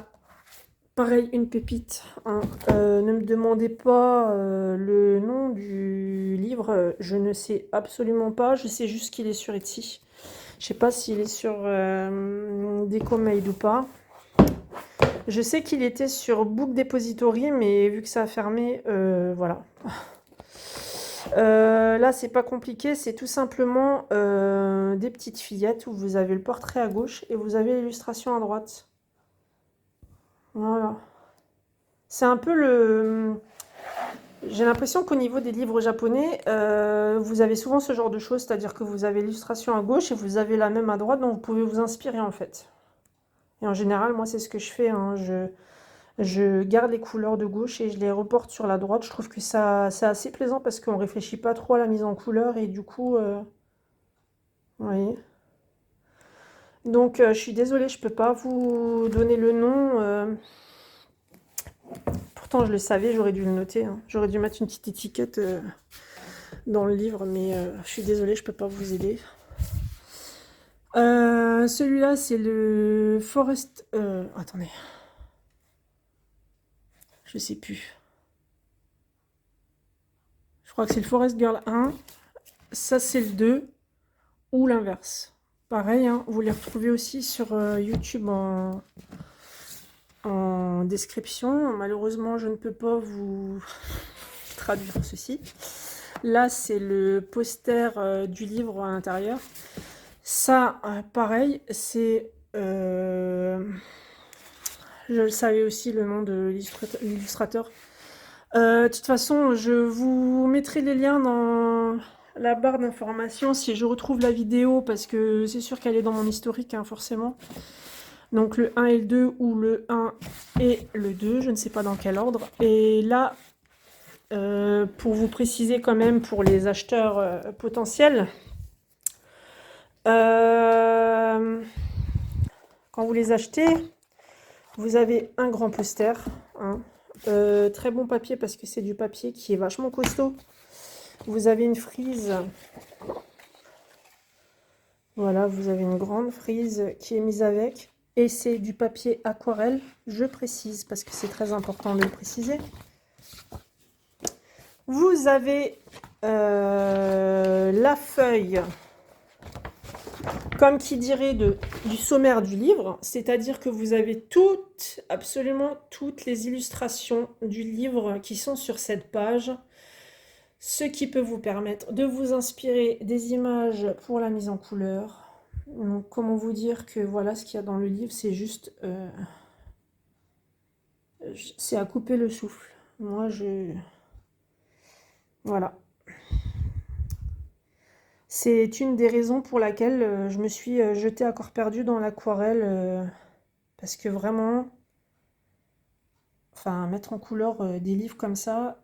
Pareil, une pépite, hein. Ne me demandez pas le nom du livre. Je ne sais absolument pas. Je sais juste qu'il est sur Etsy. Je sais pas s'il est sur Decomade ou pas. Je sais qu'il était sur Book Depository, mais vu que ça a fermé, voilà. Là, c'est pas compliqué, c'est tout simplement des petites fillettes où vous avez le portrait à gauche et vous avez l'illustration à droite. Voilà. C'est un peu le... J'ai l'impression qu'au niveau des livres japonais, vous avez souvent ce genre de choses, c'est-à-dire que vous avez l'illustration à gauche et vous avez la même à droite, donc vous pouvez vous inspirer en fait. Et en général, moi, c'est ce que je fais, hein. Je garde les couleurs de gauche et je les reporte sur la droite. Je trouve que ça, c'est assez plaisant parce qu'on réfléchit pas trop à la mise en couleur et du coup, vous voyez. Donc, je suis désolée, je peux pas vous donner le nom. Pourtant, je le savais, j'aurais dû le noter, hein. J'aurais dû mettre une petite étiquette dans le livre, mais je suis désolée, je peux pas vous aider. Celui-là, c'est le Forest... attendez. Je sais plus. Je crois que c'est le Forest Girl 1. Ça, c'est le 2. Ou l'inverse. Pareil, hein, vous les retrouvez aussi sur YouTube en description. Malheureusement, je ne peux pas vous traduire ceci. Là, c'est le poster du livre à l'intérieur. Ça, pareil, c'est... je le savais aussi, le nom de l'illustrateur. De toute façon, je vous mettrai les liens dans la barre d'informations si je retrouve la vidéo, parce que c'est sûr qu'elle est dans mon historique, hein, forcément. Donc le 1 et le 2, ou le 1 et le 2, je ne sais pas dans quel ordre. Et là, pour vous préciser quand même pour les acheteurs potentiels, quand vous les achetez, vous avez un grand poster, hein. Très bon papier parce que c'est du papier qui est vachement costaud. Vous avez une frise. Voilà, vous avez une grande frise qui est mise avec. Et c'est du papier aquarelle, je précise, parce que c'est très important de le préciser. Vous avez la feuille comme qui dirait du sommaire du livre, c'est-à-dire que vous avez toutes, absolument toutes les illustrations du livre qui sont sur cette page, ce qui peut vous permettre de vous inspirer des images pour la mise en couleur. Donc, comment vous dire que voilà ce qu'il y a dans le livre, c'est juste... c'est à couper le souffle. Moi, Voilà. C'est une des raisons pour laquelle je me suis jetée à corps perdu dans l'aquarelle, parce que vraiment, enfin, mettre en couleur des livres comme ça,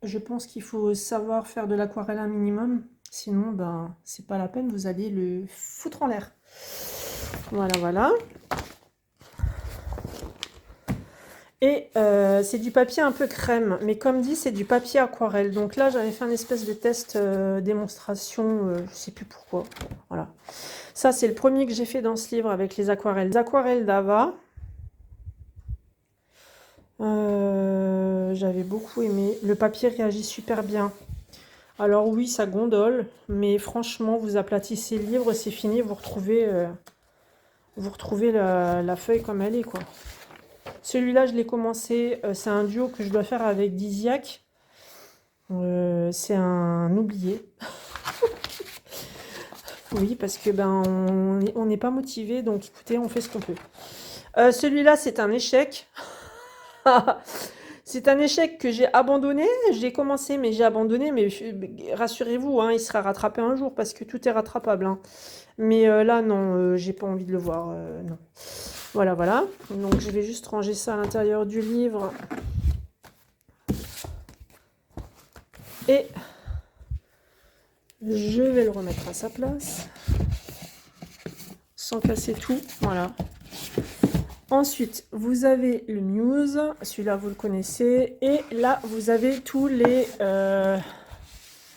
je pense qu'il faut savoir faire de l'aquarelle un minimum, sinon, ben, c'est pas la peine, vous allez le foutre en l'air. Voilà, voilà. Et c'est du papier un peu crème, mais comme dit, c'est du papier aquarelle. Donc là, j'avais fait un espèce de test démonstration, je sais plus pourquoi. Voilà. Ça, c'est le premier que j'ai fait dans ce livre avec les aquarelles. Les aquarelles d'Ava. J'avais beaucoup aimé. Le papier réagit super bien. Alors oui, ça gondole, mais franchement, vous aplatissez le livre, c'est fini, vous retrouvez la feuille comme elle est, quoi. Celui-là, je l'ai commencé, c'est un duo que je dois faire avec Diziac. C'est un oublié. Oui, parce que ben on n'est pas motivé, donc écoutez, on fait ce qu'on peut. Celui-là, c'est un échec. C'est un échec que j'ai abandonné. J'ai commencé, mais j'ai abandonné. Mais rassurez-vous, hein, il sera rattrapé un jour parce que tout est rattrapable, hein. Mais là, non, j'ai pas envie de le voir. Non. Voilà, voilà. Donc, je vais juste ranger ça à l'intérieur du livre. Et je vais le remettre à sa place. Sans casser tout. Voilà. Ensuite, vous avez le Muse. Celui-là, vous le connaissez. Et là, vous avez tous les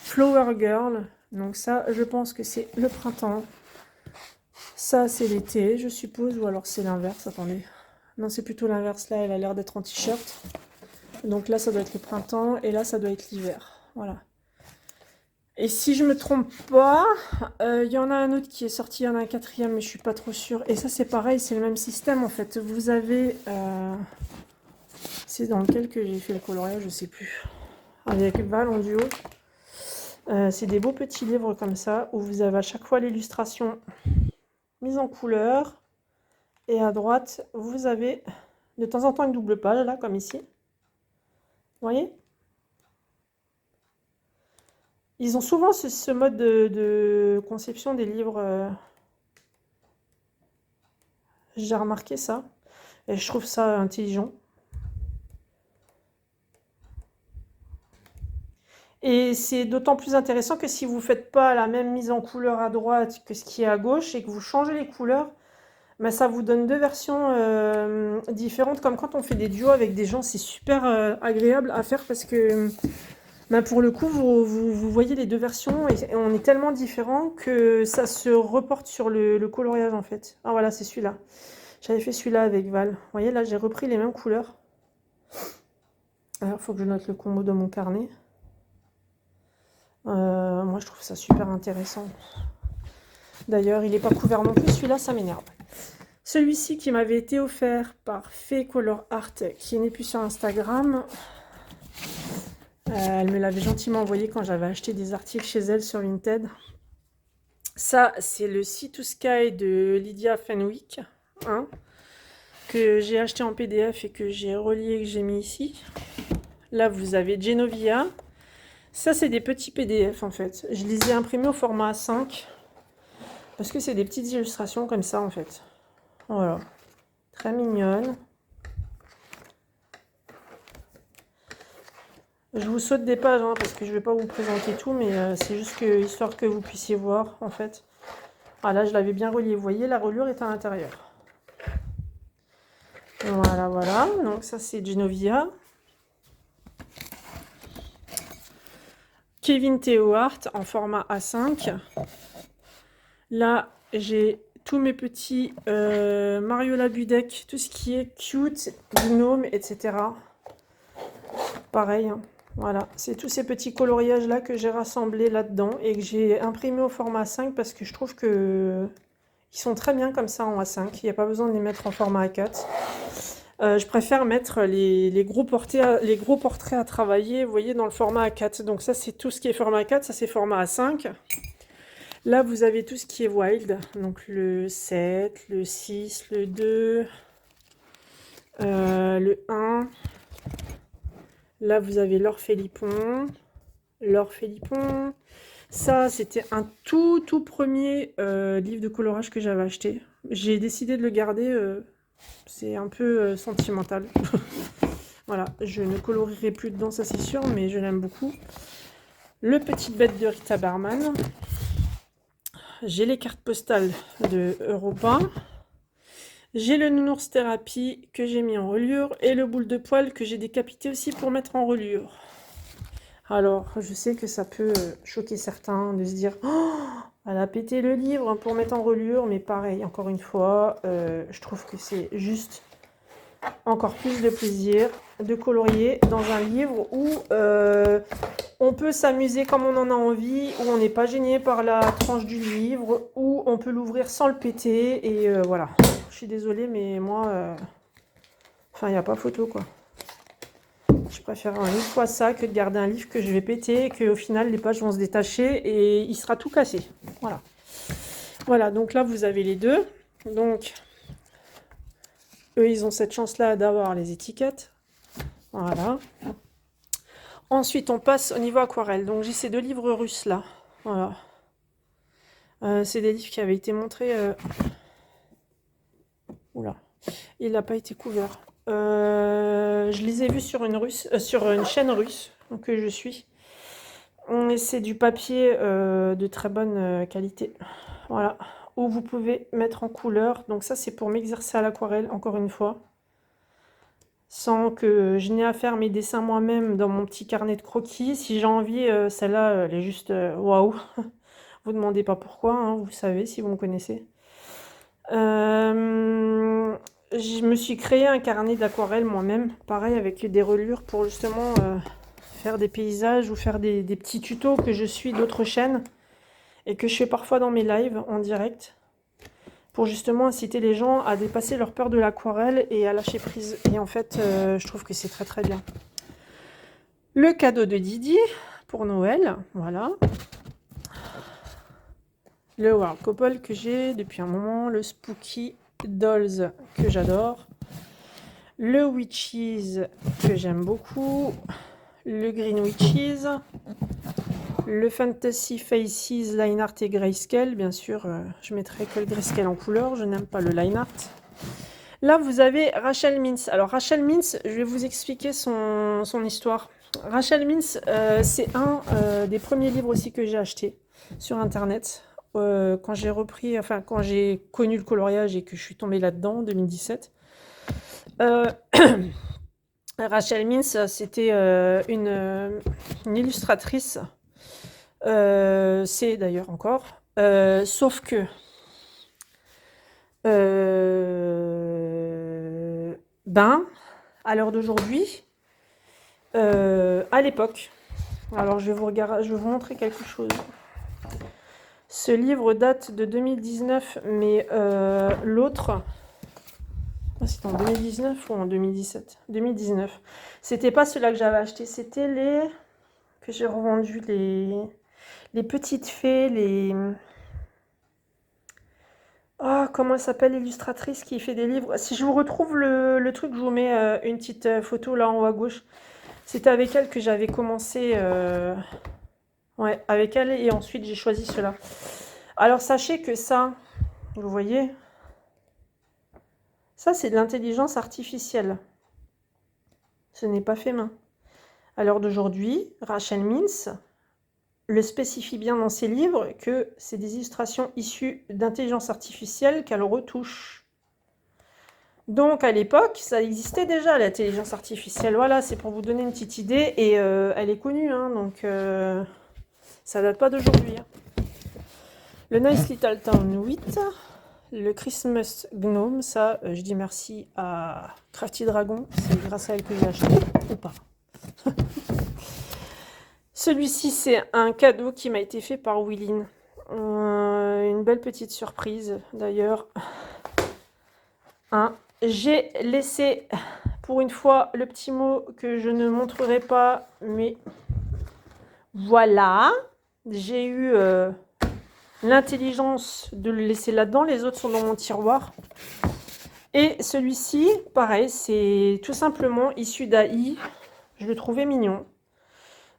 Flower Girl. Donc ça, je pense que c'est le printemps. Ça, c'est l'été, je suppose. Ou alors c'est l'inverse. Attendez. Non, c'est plutôt l'inverse. Là, elle a l'air d'être en t-shirt. Donc là, ça doit être le printemps. Et là, ça doit être l'hiver. Voilà. Et si je me trompe pas, il y en a un autre qui est sorti, il y en a un quatrième, mais je suis pas trop sûre. Et ça, c'est pareil, c'est le même système en fait. Vous avez... c'est dans lequel que j'ai fait le coloriage, je sais plus. Avec Val en duo. C'est des beaux petits livres comme ça, où vous avez à chaque fois l'illustration mise en couleur. Et à droite, vous avez de temps en temps une double page, là, comme ici. Vous voyez ? Ils ont souvent ce mode de conception des livres. J'ai remarqué ça. Et je trouve ça intelligent. Et c'est d'autant plus intéressant que si vous ne faites pas la même mise en couleur à droite que ce qui est à gauche et que vous changez les couleurs, ben ça vous donne deux versions différentes. Comme quand on fait des duos avec des gens, c'est super agréable à faire parce que ben pour le coup, vous voyez les deux versions et on est tellement différents que ça se reporte sur le coloriage en fait. Ah voilà, c'est celui-là. J'avais fait celui-là avec Val. Vous voyez, là, j'ai repris les mêmes couleurs. Alors, il faut que je note le combo dans mon carnet. Moi, je trouve ça super intéressant. D'ailleurs, il n'est pas couvert non plus. Celui-là, ça m'énerve. Celui-ci qui m'avait été offert par Fée Color Art, qui n'est plus sur Instagram. Elle me l'avait gentiment envoyé quand j'avais acheté des articles chez elle sur Vinted. Ça, c'est le Sea to Sky de Lydia Fenwick, hein, que j'ai acheté en PDF et que j'ai relié et que j'ai mis ici. Là, vous avez Genovia. Ça, c'est des petits PDF en fait. Je les ai imprimés au format A5 parce que c'est des petites illustrations comme ça en fait. Voilà. Très mignonne. Je vous saute des pages hein, parce que je ne vais pas vous présenter tout, mais c'est juste que, histoire que vous puissiez voir en fait. Ah là, je l'avais bien relié. Vous voyez, la reliure est à l'intérieur. Voilà, voilà. Donc ça, c'est Genovia. Kevin Theo Art en format A5. Là, j'ai tous mes petits Mariola Budek, tout ce qui est cute, gnome, etc. Pareil, hein. Voilà, c'est tous ces petits coloriages-là que j'ai rassemblés là-dedans et que j'ai imprimé au format A5 parce que je trouve que ils sont très bien comme ça en A5. Il n'y a pas besoin de les mettre en format A4. Je préfère mettre les gros portraits à travailler, vous voyez, dans le format A4. Donc ça, c'est tout ce qui est format A4, ça c'est format A5. Là, vous avez tout ce qui est wild, donc le 7, le 6, le 2, le 1. Là, vous avez l'orphélipon. L'orphélipon. Ça, c'était un tout premier livre de colorage que j'avais acheté. J'ai décidé de le garder. C'est un peu sentimental. Voilà, je ne colorierai plus dedans, ça c'est sûr, mais je l'aime beaucoup. Le Petite Bête de Rita Barman. J'ai les cartes postales de Europa. J'ai le Nounours Thérapie que j'ai mis en reliure et le boule de poil que j'ai décapité aussi pour mettre en reliure. Alors, je sais que ça peut choquer certains de se dire « Oh, elle a pété le livre pour mettre en reliure », mais pareil, encore une fois, je trouve que c'est juste encore plus de plaisir de colorier dans un livre où on peut s'amuser comme on en a envie, où on n'est pas gêné par la tranche du livre, où on peut l'ouvrir sans le péter, et voilà. Je suis désolée, mais moi, enfin, il n'y a pas photo, quoi. Je préfère mille fois ça que de garder un livre que je vais péter, et qu'au final, les pages vont se détacher, et il sera tout cassé. Voilà. Voilà, donc là, vous avez les deux. Donc, eux, ils ont cette chance-là d'avoir les étiquettes. Voilà. Ensuite, on passe au niveau aquarelle. Donc, j'ai ces deux livres russes là. Voilà. C'est des livres qui avaient été montrés. Oula, il n'a pas été couvert. Je les ai vus sur une chaîne russe que je suis. C'est du papier de très bonne qualité. Voilà. Où vous pouvez mettre en couleur. Donc, ça, c'est pour m'exercer à l'aquarelle, encore une fois. Sans que je n'ai à faire mes dessins moi-même dans mon petit carnet de croquis. Si j'ai envie, celle-là, elle est juste waouh. Vous ne demandez pas pourquoi, hein, vous savez si vous me connaissez. Je me suis créé un carnet d'aquarelle moi-même, pareil avec des reliures pour justement faire des paysages ou faire des petits tutos que je suis d'autres chaînes et que je fais parfois dans mes lives en direct. Pour justement inciter les gens à dépasser leur peur de l'aquarelle et à lâcher prise. Et en fait, je trouve que c'est très bien. Le cadeau de Didi pour Noël, voilà. Le World Couple que j'ai depuis un moment, le Spooky Dolls que j'adore, le Witches que j'aime beaucoup, le Green Witches, le Fantasy Faces Line Art et Grayscale, bien sûr, je mettrai que le Grayscale en couleur, je n'aime pas le Line Art. Là, vous avez Rachel Mintz. Alors, Rachel Mintz, je vais vous expliquer son histoire. Rachel Mintz, c'est un des premiers livres aussi que j'ai acheté sur Internet. Quand j'ai repris, enfin, quand j'ai connu le coloriage et que je suis tombée là-dedans en 2017. Rachel Mintz, c'était une illustratrice. C'est d'ailleurs encore. Sauf que à l'heure d'aujourd'hui, à l'époque, alors je vais vous montrer quelque chose. Ce livre date de 2019, mais l'autre, c'était en 2019 ou en 2017 2019. C'était pas ceux-là que j'avais acheté, c'était les que j'ai revendus, les petites fées, les... Ah, comment elle s'appelle l'illustratrice qui fait des livres? Si je vous retrouve le truc, je vous mets une petite photo là en haut à gauche. C'était avec elle que j'avais commencé... Ouais, avec elle et ensuite j'ai choisi cela. Alors sachez que ça, vous voyez, ça c'est de l'intelligence artificielle. Ce n'est pas fait main. À l'heure d'aujourd'hui, Rachel Mintz le spécifie bien dans ses livres que c'est des illustrations issues d'intelligence artificielle qu'elle retouche. Donc à l'époque, ça existait déjà l'intelligence artificielle. Voilà, c'est pour vous donner une petite idée et elle est connue, hein, donc ça date pas d'aujourd'hui. Hein. Le Nice Little Town 8, le Christmas Gnome, ça je dis merci à Crafty Dragon, c'est grâce à elle que j'ai acheté, ou pas. Celui-ci, c'est un cadeau qui m'a été fait par Willine. Une belle petite surprise, d'ailleurs. Hein. J'ai laissé, pour une fois, le petit mot que je ne montrerai pas, mais voilà. J'ai eu l'intelligence de le laisser là-dedans. Les autres sont dans mon tiroir. Et celui-ci, pareil, c'est tout simplement issu d'AI. Je le trouvais mignon.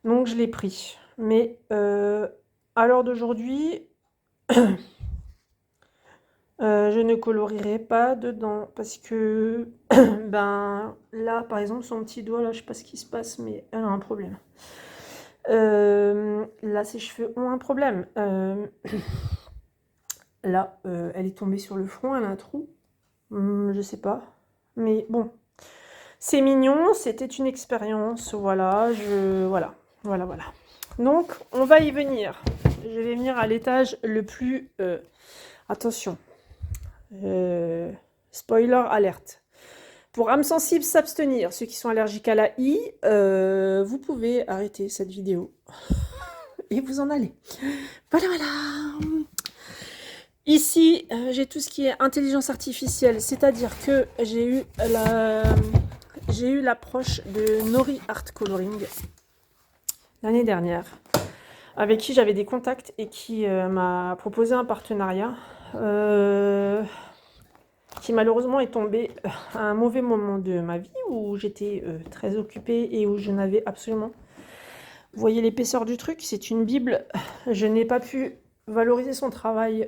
Donc, je l'ai pris. Mais à l'heure d'aujourd'hui, je ne colorierai pas dedans parce que, ben, là, par exemple, son petit doigt, là, je sais pas ce qui se passe, mais elle a un problème. Là, ses cheveux ont un problème. Là, elle est tombée sur le front, elle a un trou. Je sais pas. Mais bon, c'est mignon, c'était une expérience. Voilà, voilà. Donc, on va y venir. Je vais venir à l'étage le plus... attention. Spoiler alerte. Pour âmes sensibles, s'abstenir. Ceux qui sont allergiques à la I, vous pouvez arrêter cette vidéo. Et vous en allez. Voilà. Ici, j'ai tout ce qui est intelligence artificielle. C'est-à-dire que j'ai eu l'approche de Nori Art Coloring l'année dernière, avec qui j'avais des contacts et qui m'a proposé un partenariat qui malheureusement est tombé à un mauvais moment de ma vie où j'étais très occupée et où je n'avais absolument... Vous voyez l'épaisseur du truc, c'est une bible. Je n'ai pas pu valoriser son travail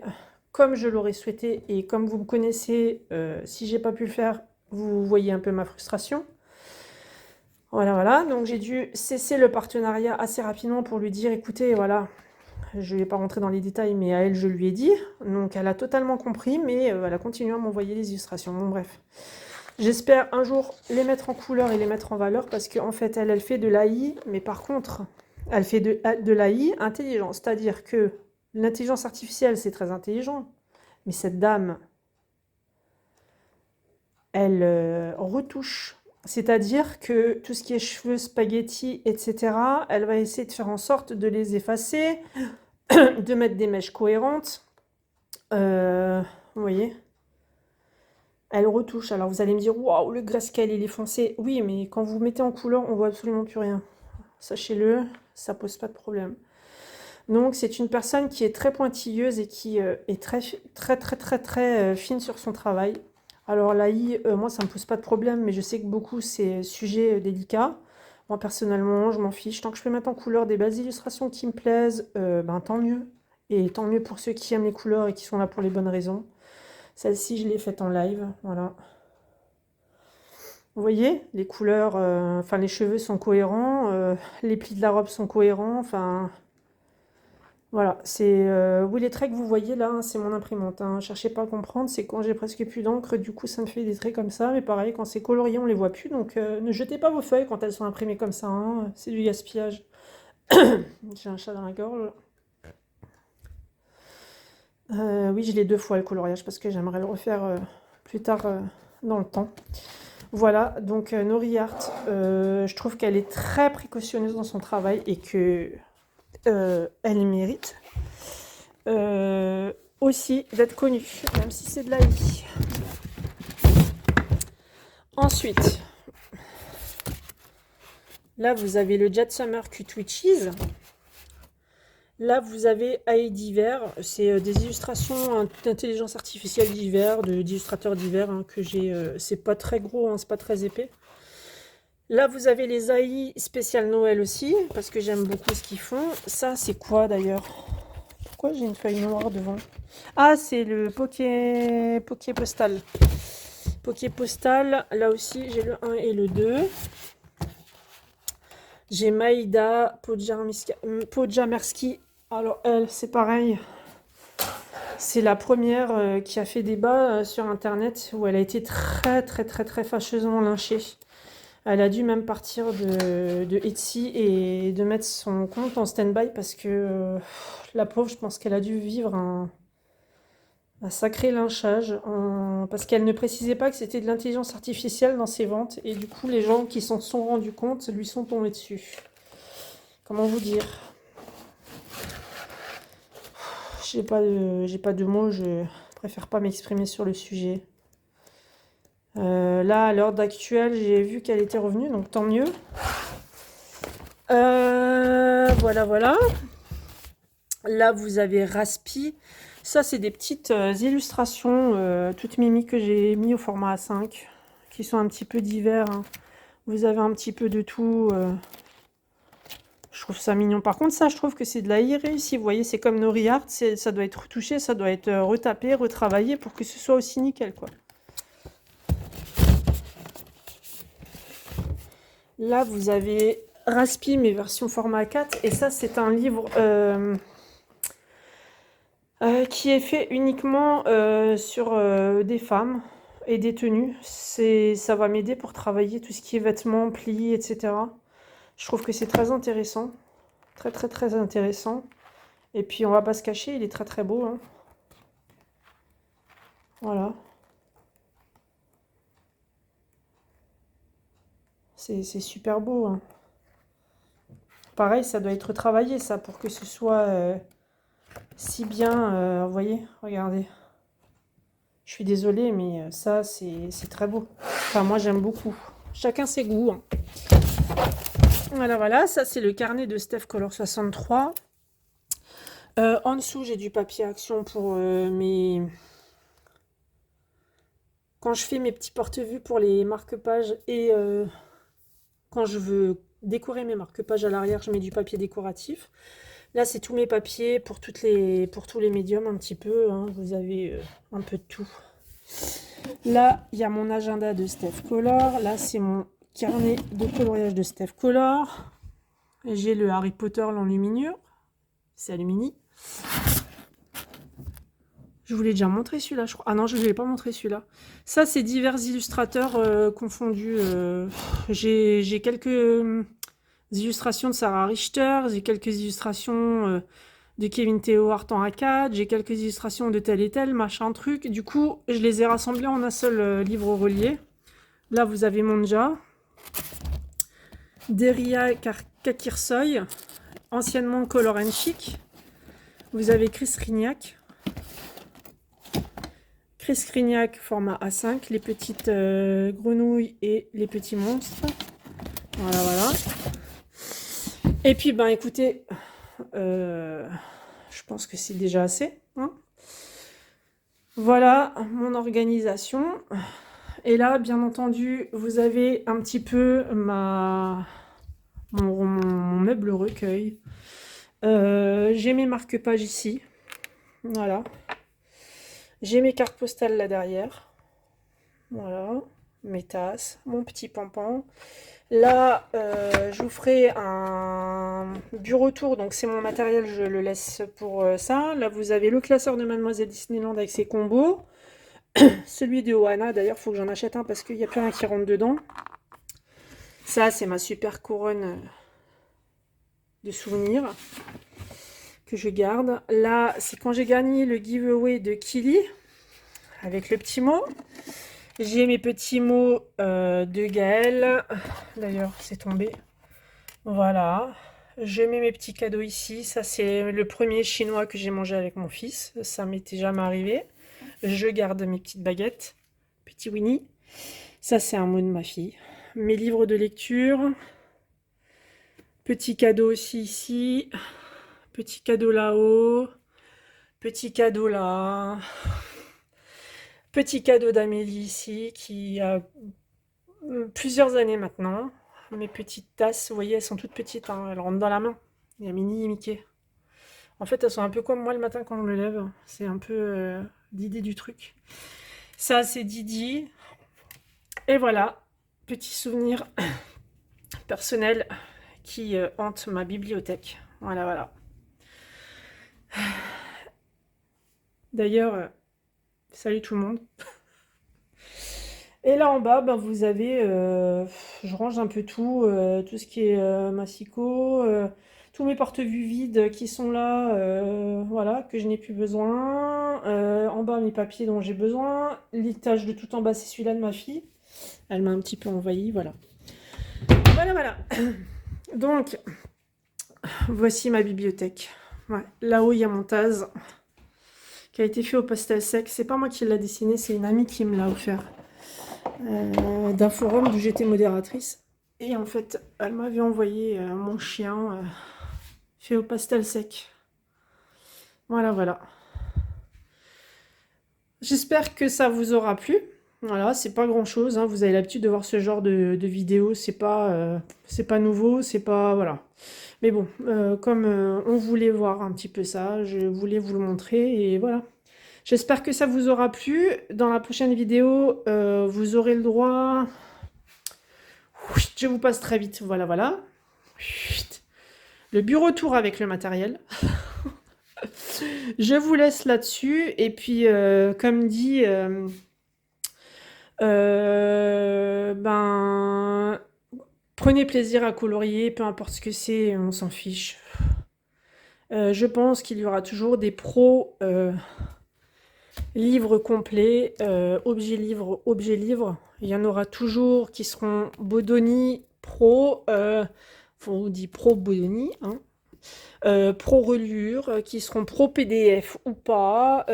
comme je l'aurais souhaité et comme vous me connaissez, si j'ai pas pu le faire, vous voyez un peu ma frustration. Voilà, donc j'ai dû cesser le partenariat assez rapidement pour lui dire, écoutez, voilà, je ne vais pas rentrer dans les détails, mais à elle, je lui ai dit. Donc, elle a totalement compris, mais elle a continué à m'envoyer les illustrations. Bon, bref. J'espère un jour les mettre en couleur et les mettre en valeur, parce qu'en fait, elle fait de l'AI, mais par contre, elle fait de l'AI intelligent. C'est-à-dire que l'intelligence artificielle, c'est très intelligent, mais cette dame, elle retouche. C'est-à-dire que tout ce qui est cheveux, spaghettis, etc., elle va essayer de faire en sorte de les effacer, de mettre des mèches cohérentes. Vous voyez, elle retouche. Alors vous allez me dire, waouh, le grayscale, il est foncé. Oui, mais quand vous mettez en couleur, on voit absolument plus rien. Sachez-le, ça pose pas de problème. Donc c'est une personne qui est très pointilleuse et qui est très fine sur son travail. Alors l'AI, moi ça me pose pas de problème, mais je sais que beaucoup c'est sujet délicat. Moi personnellement, je m'en fiche. Tant que je peux mettre en couleur des belles illustrations qui me plaisent, ben tant mieux. Et tant mieux pour ceux qui aiment les couleurs et qui sont là pour les bonnes raisons. Celle-ci, je l'ai faite en live, voilà. Vous voyez, les couleurs, enfin les cheveux sont cohérents, les plis de la robe sont cohérents, enfin... Voilà, c'est... oui, les traits que vous voyez là, hein, c'est mon imprimante, hein. Cherchez pas à comprendre, c'est quand j'ai presque plus d'encre, du coup ça me fait des traits comme ça, mais pareil, quand c'est colorié, on les voit plus, donc ne jetez pas vos feuilles quand elles sont imprimées comme ça, hein, c'est du gaspillage. J'ai un chat dans la gorge. Oui, je l'ai 2 fois le coloriage, parce que j'aimerais le refaire plus tard dans le temps. Voilà, donc Nori Art, je trouve qu'elle est très précautionneuse dans son travail et que elle mérite aussi d'être connue, même si c'est de la I. Ensuite, là vous avez le Jet Summer Cut Witches. Là vous avez AI divers, c'est des illustrations d'intelligence artificielle divers, d'illustrateurs divers hein, que j'ai. C'est pas très gros, hein, c'est pas très épais. Là, vous avez les AI spécial Noël aussi, parce que j'aime beaucoup ce qu'ils font. Ça, c'est quoi d'ailleurs? Pourquoi j'ai une feuille noire devant? Ah, c'est le Poké Postal. Poké Postal, là aussi, j'ai le 1 et le 2. J'ai Maïda Podjamerski. Alors, elle, c'est pareil. C'est la première qui a fait débat sur Internet, où elle a été très fâcheusement lynchée. Elle a dû même partir de Etsy et de mettre son compte en stand-by parce que la pauvre, je pense qu'elle a dû vivre un sacré lynchage parce qu'elle ne précisait pas que c'était de l'intelligence artificielle dans ses ventes et du coup, les gens qui s'en sont rendus compte lui sont tombés dessus. Comment vous dire? J'ai pas de mots, je préfère pas m'exprimer sur le sujet. Là, à l'heure d'actuelle, j'ai vu qu'elle était revenue, donc tant mieux. Voilà, voilà. Là, vous avez Raspi. Ça, c'est des petites illustrations toutes mimi que j'ai mis au format A5, qui sont un petit peu divers, hein. Vous avez un petit peu de tout. Je trouve ça mignon. Par contre, ça, je trouve que c'est de la irréussie. Vous voyez, c'est comme Nori Art, ça doit être retouché, ça doit être retapé, retravaillé pour que ce soit aussi nickel, quoi. Là, vous avez Raspi, mais version format 4. Et ça, c'est un livre qui est fait uniquement sur des femmes et des tenues. Ça va m'aider pour travailler tout ce qui est vêtements, plis, etc. Je trouve que c'est très intéressant. Très, très, très intéressant. Et puis, on va pas se cacher, il est très, très beau, hein. Voilà. C'est super beau, hein. Pareil, ça doit être travaillé, ça, pour que ce soit si bien. Vous voyez, regardez. Je suis désolée, mais ça, c'est très beau. Enfin, moi, j'aime beaucoup. Chacun ses goûts, hein. Voilà, voilà. Ça, c'est le carnet de Steph Color 63. En dessous, j'ai du papier action pour mes... Quand je fais mes petits porte-vues pour les marque-pages et quand je veux décorer mes marque-pages à l'arrière, je mets du papier décoratif. Là, c'est tous mes papiers pour tous les médiums un petit peu, hein. Vous avez un peu de tout. Là, il y a mon agenda de Steph Color. Là, c'est mon carnet de coloriage de Steph Color. J'ai le Harry Potter l'enluminure. C'est Alumini. Je vous l'ai déjà montré celui-là, je crois. Ah non, je ne l'ai pas montré celui-là. Ça, c'est divers illustrateurs confondus. J'ai quelques illustrations de Sarah Richter. J'ai quelques illustrations de Kevin Theo Art en A4. J'ai quelques illustrations de tel et tel, machin truc. Du coup, je les ai rassemblés en un seul livre relié. Là, vous avez Monja. Deria Kakirsoy, anciennement Color and Chic. Vous avez Chris Rignac. Chris Rignac, format A5, les petites grenouilles et les petits monstres. Voilà, voilà. Et puis, ben écoutez, je pense que c'est déjà assez, hein. Voilà mon organisation. Et là, bien entendu, vous avez un petit peu mon meuble recueil. J'ai mes marque-pages ici. Voilà. J'ai mes cartes postales là derrière. Voilà. Mes tasses, mon petit pampan. Là, je vous ferai un bureau tour. Donc, c'est mon matériel, je le laisse pour ça. Là, vous avez le classeur de Mademoiselle Disneyland avec ses combos. Celui de Ohana, d'ailleurs, il faut que j'en achète un parce qu'il n'y a plus rien qui rentre dedans. Ça, c'est ma super couronne de souvenirs que je garde. Là, c'est quand j'ai gagné le giveaway de Kili avec le petit mot. J'ai mes petits mots de Gaël. D'ailleurs, c'est tombé. Voilà. Je mets mes petits cadeaux ici. Ça, c'est le premier chinois que j'ai mangé avec mon fils. Ça m'était jamais arrivé. Je garde mes petites baguettes. Petit Winnie. Ça, c'est un mot de ma fille. Mes livres de lecture. Petit cadeau aussi ici. Petit cadeau là-haut. Petit cadeau là. Petit cadeau d'Amélie ici, qui a plusieurs années maintenant. Mes petites tasses, vous voyez, elles sont toutes petites, hein, elles rentrent dans la main. Il y a Minnie et Mickey. En fait, elles sont un peu comme moi le matin quand je me lève. C'est un peu l'idée du truc. Ça, c'est Didi. Et voilà, petit souvenir personnel qui hante ma bibliothèque. Voilà, voilà. D'ailleurs, salut tout le monde. Et là en bas, ben, vous avez, je range un peu tout, tout ce qui est massicot, tous mes porte-vues vides qui sont là, voilà, que je n'ai plus besoin. En bas, mes papiers dont j'ai besoin. L'étage de tout en bas, c'est celui-là de ma fille. Elle m'a un petit peu envahi, voilà. Voilà, voilà. Donc, Voici ma bibliothèque. Ouais, là-haut, il y a mon Taz qui a été fait au pastel sec. C'est pas moi qui l'a dessiné, c'est une amie qui me l'a offert d'un forum d'où j'étais modératrice. Et en fait, elle m'avait envoyé mon chien fait au pastel sec. Voilà, voilà. J'espère que ça vous aura plu. Voilà, c'est pas grand-chose, hein. Vous avez l'habitude de voir ce genre de vidéos. C'est pas nouveau, c'est pas... Voilà. Mais bon, comme on voulait voir un petit peu ça, je voulais vous le montrer et voilà. J'espère que ça vous aura plu. Dans la prochaine vidéo, vous aurez le droit... Je vous passe très vite, voilà, voilà. Le bureau tour avec le matériel. Je vous laisse là-dessus. Et puis, comme dit, ben, prenez plaisir à colorier, peu importe ce que c'est, on s'en fiche. Je pense qu'il y aura toujours des pros livres complets, objets livres, objets livres. Il y en aura toujours qui seront Bodoni pro, on dit pro Bodoni, hein. Pro reliure, qui seront pro PDF ou pas.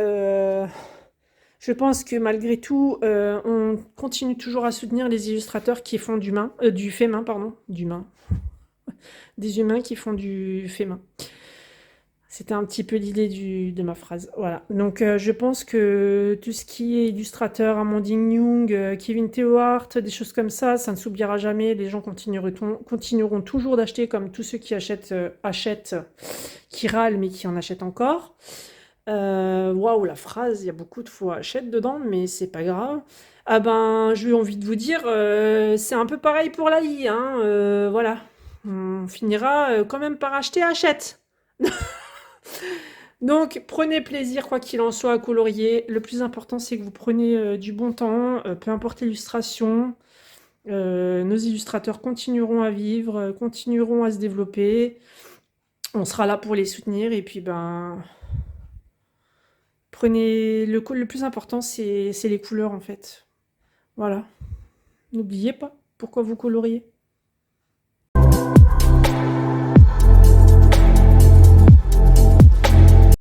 Je pense que malgré tout, on continue toujours à soutenir les illustrateurs qui font du fait main, pardon, des humains qui font du fait main. C'était un petit peu l'idée de ma phrase. Voilà. Donc, je pense que tout ce qui est illustrateur, Amandine Young, Kevin Theohart, des choses comme ça ne s'oubliera jamais. Les gens continueront toujours d'acheter comme tous ceux qui achètent, qui râlent, mais qui en achètent encore. Waouh, la phrase, il y a beaucoup de fois achète dedans, mais c'est pas grave. Ah ben, j'ai envie de vous dire, c'est un peu pareil pour la vie, hein. Voilà. On finira quand même par acheter achète. Donc, prenez plaisir, quoi qu'il en soit, à colorier. Le plus important, c'est que vous prenez du bon temps, peu importe l'illustration. Nos illustrateurs continueront à vivre, continueront à se développer. On sera là pour les soutenir. Et puis, ben, prenez... Le plus important, c'est les couleurs, en fait. Voilà. N'oubliez pas pourquoi vous coloriez.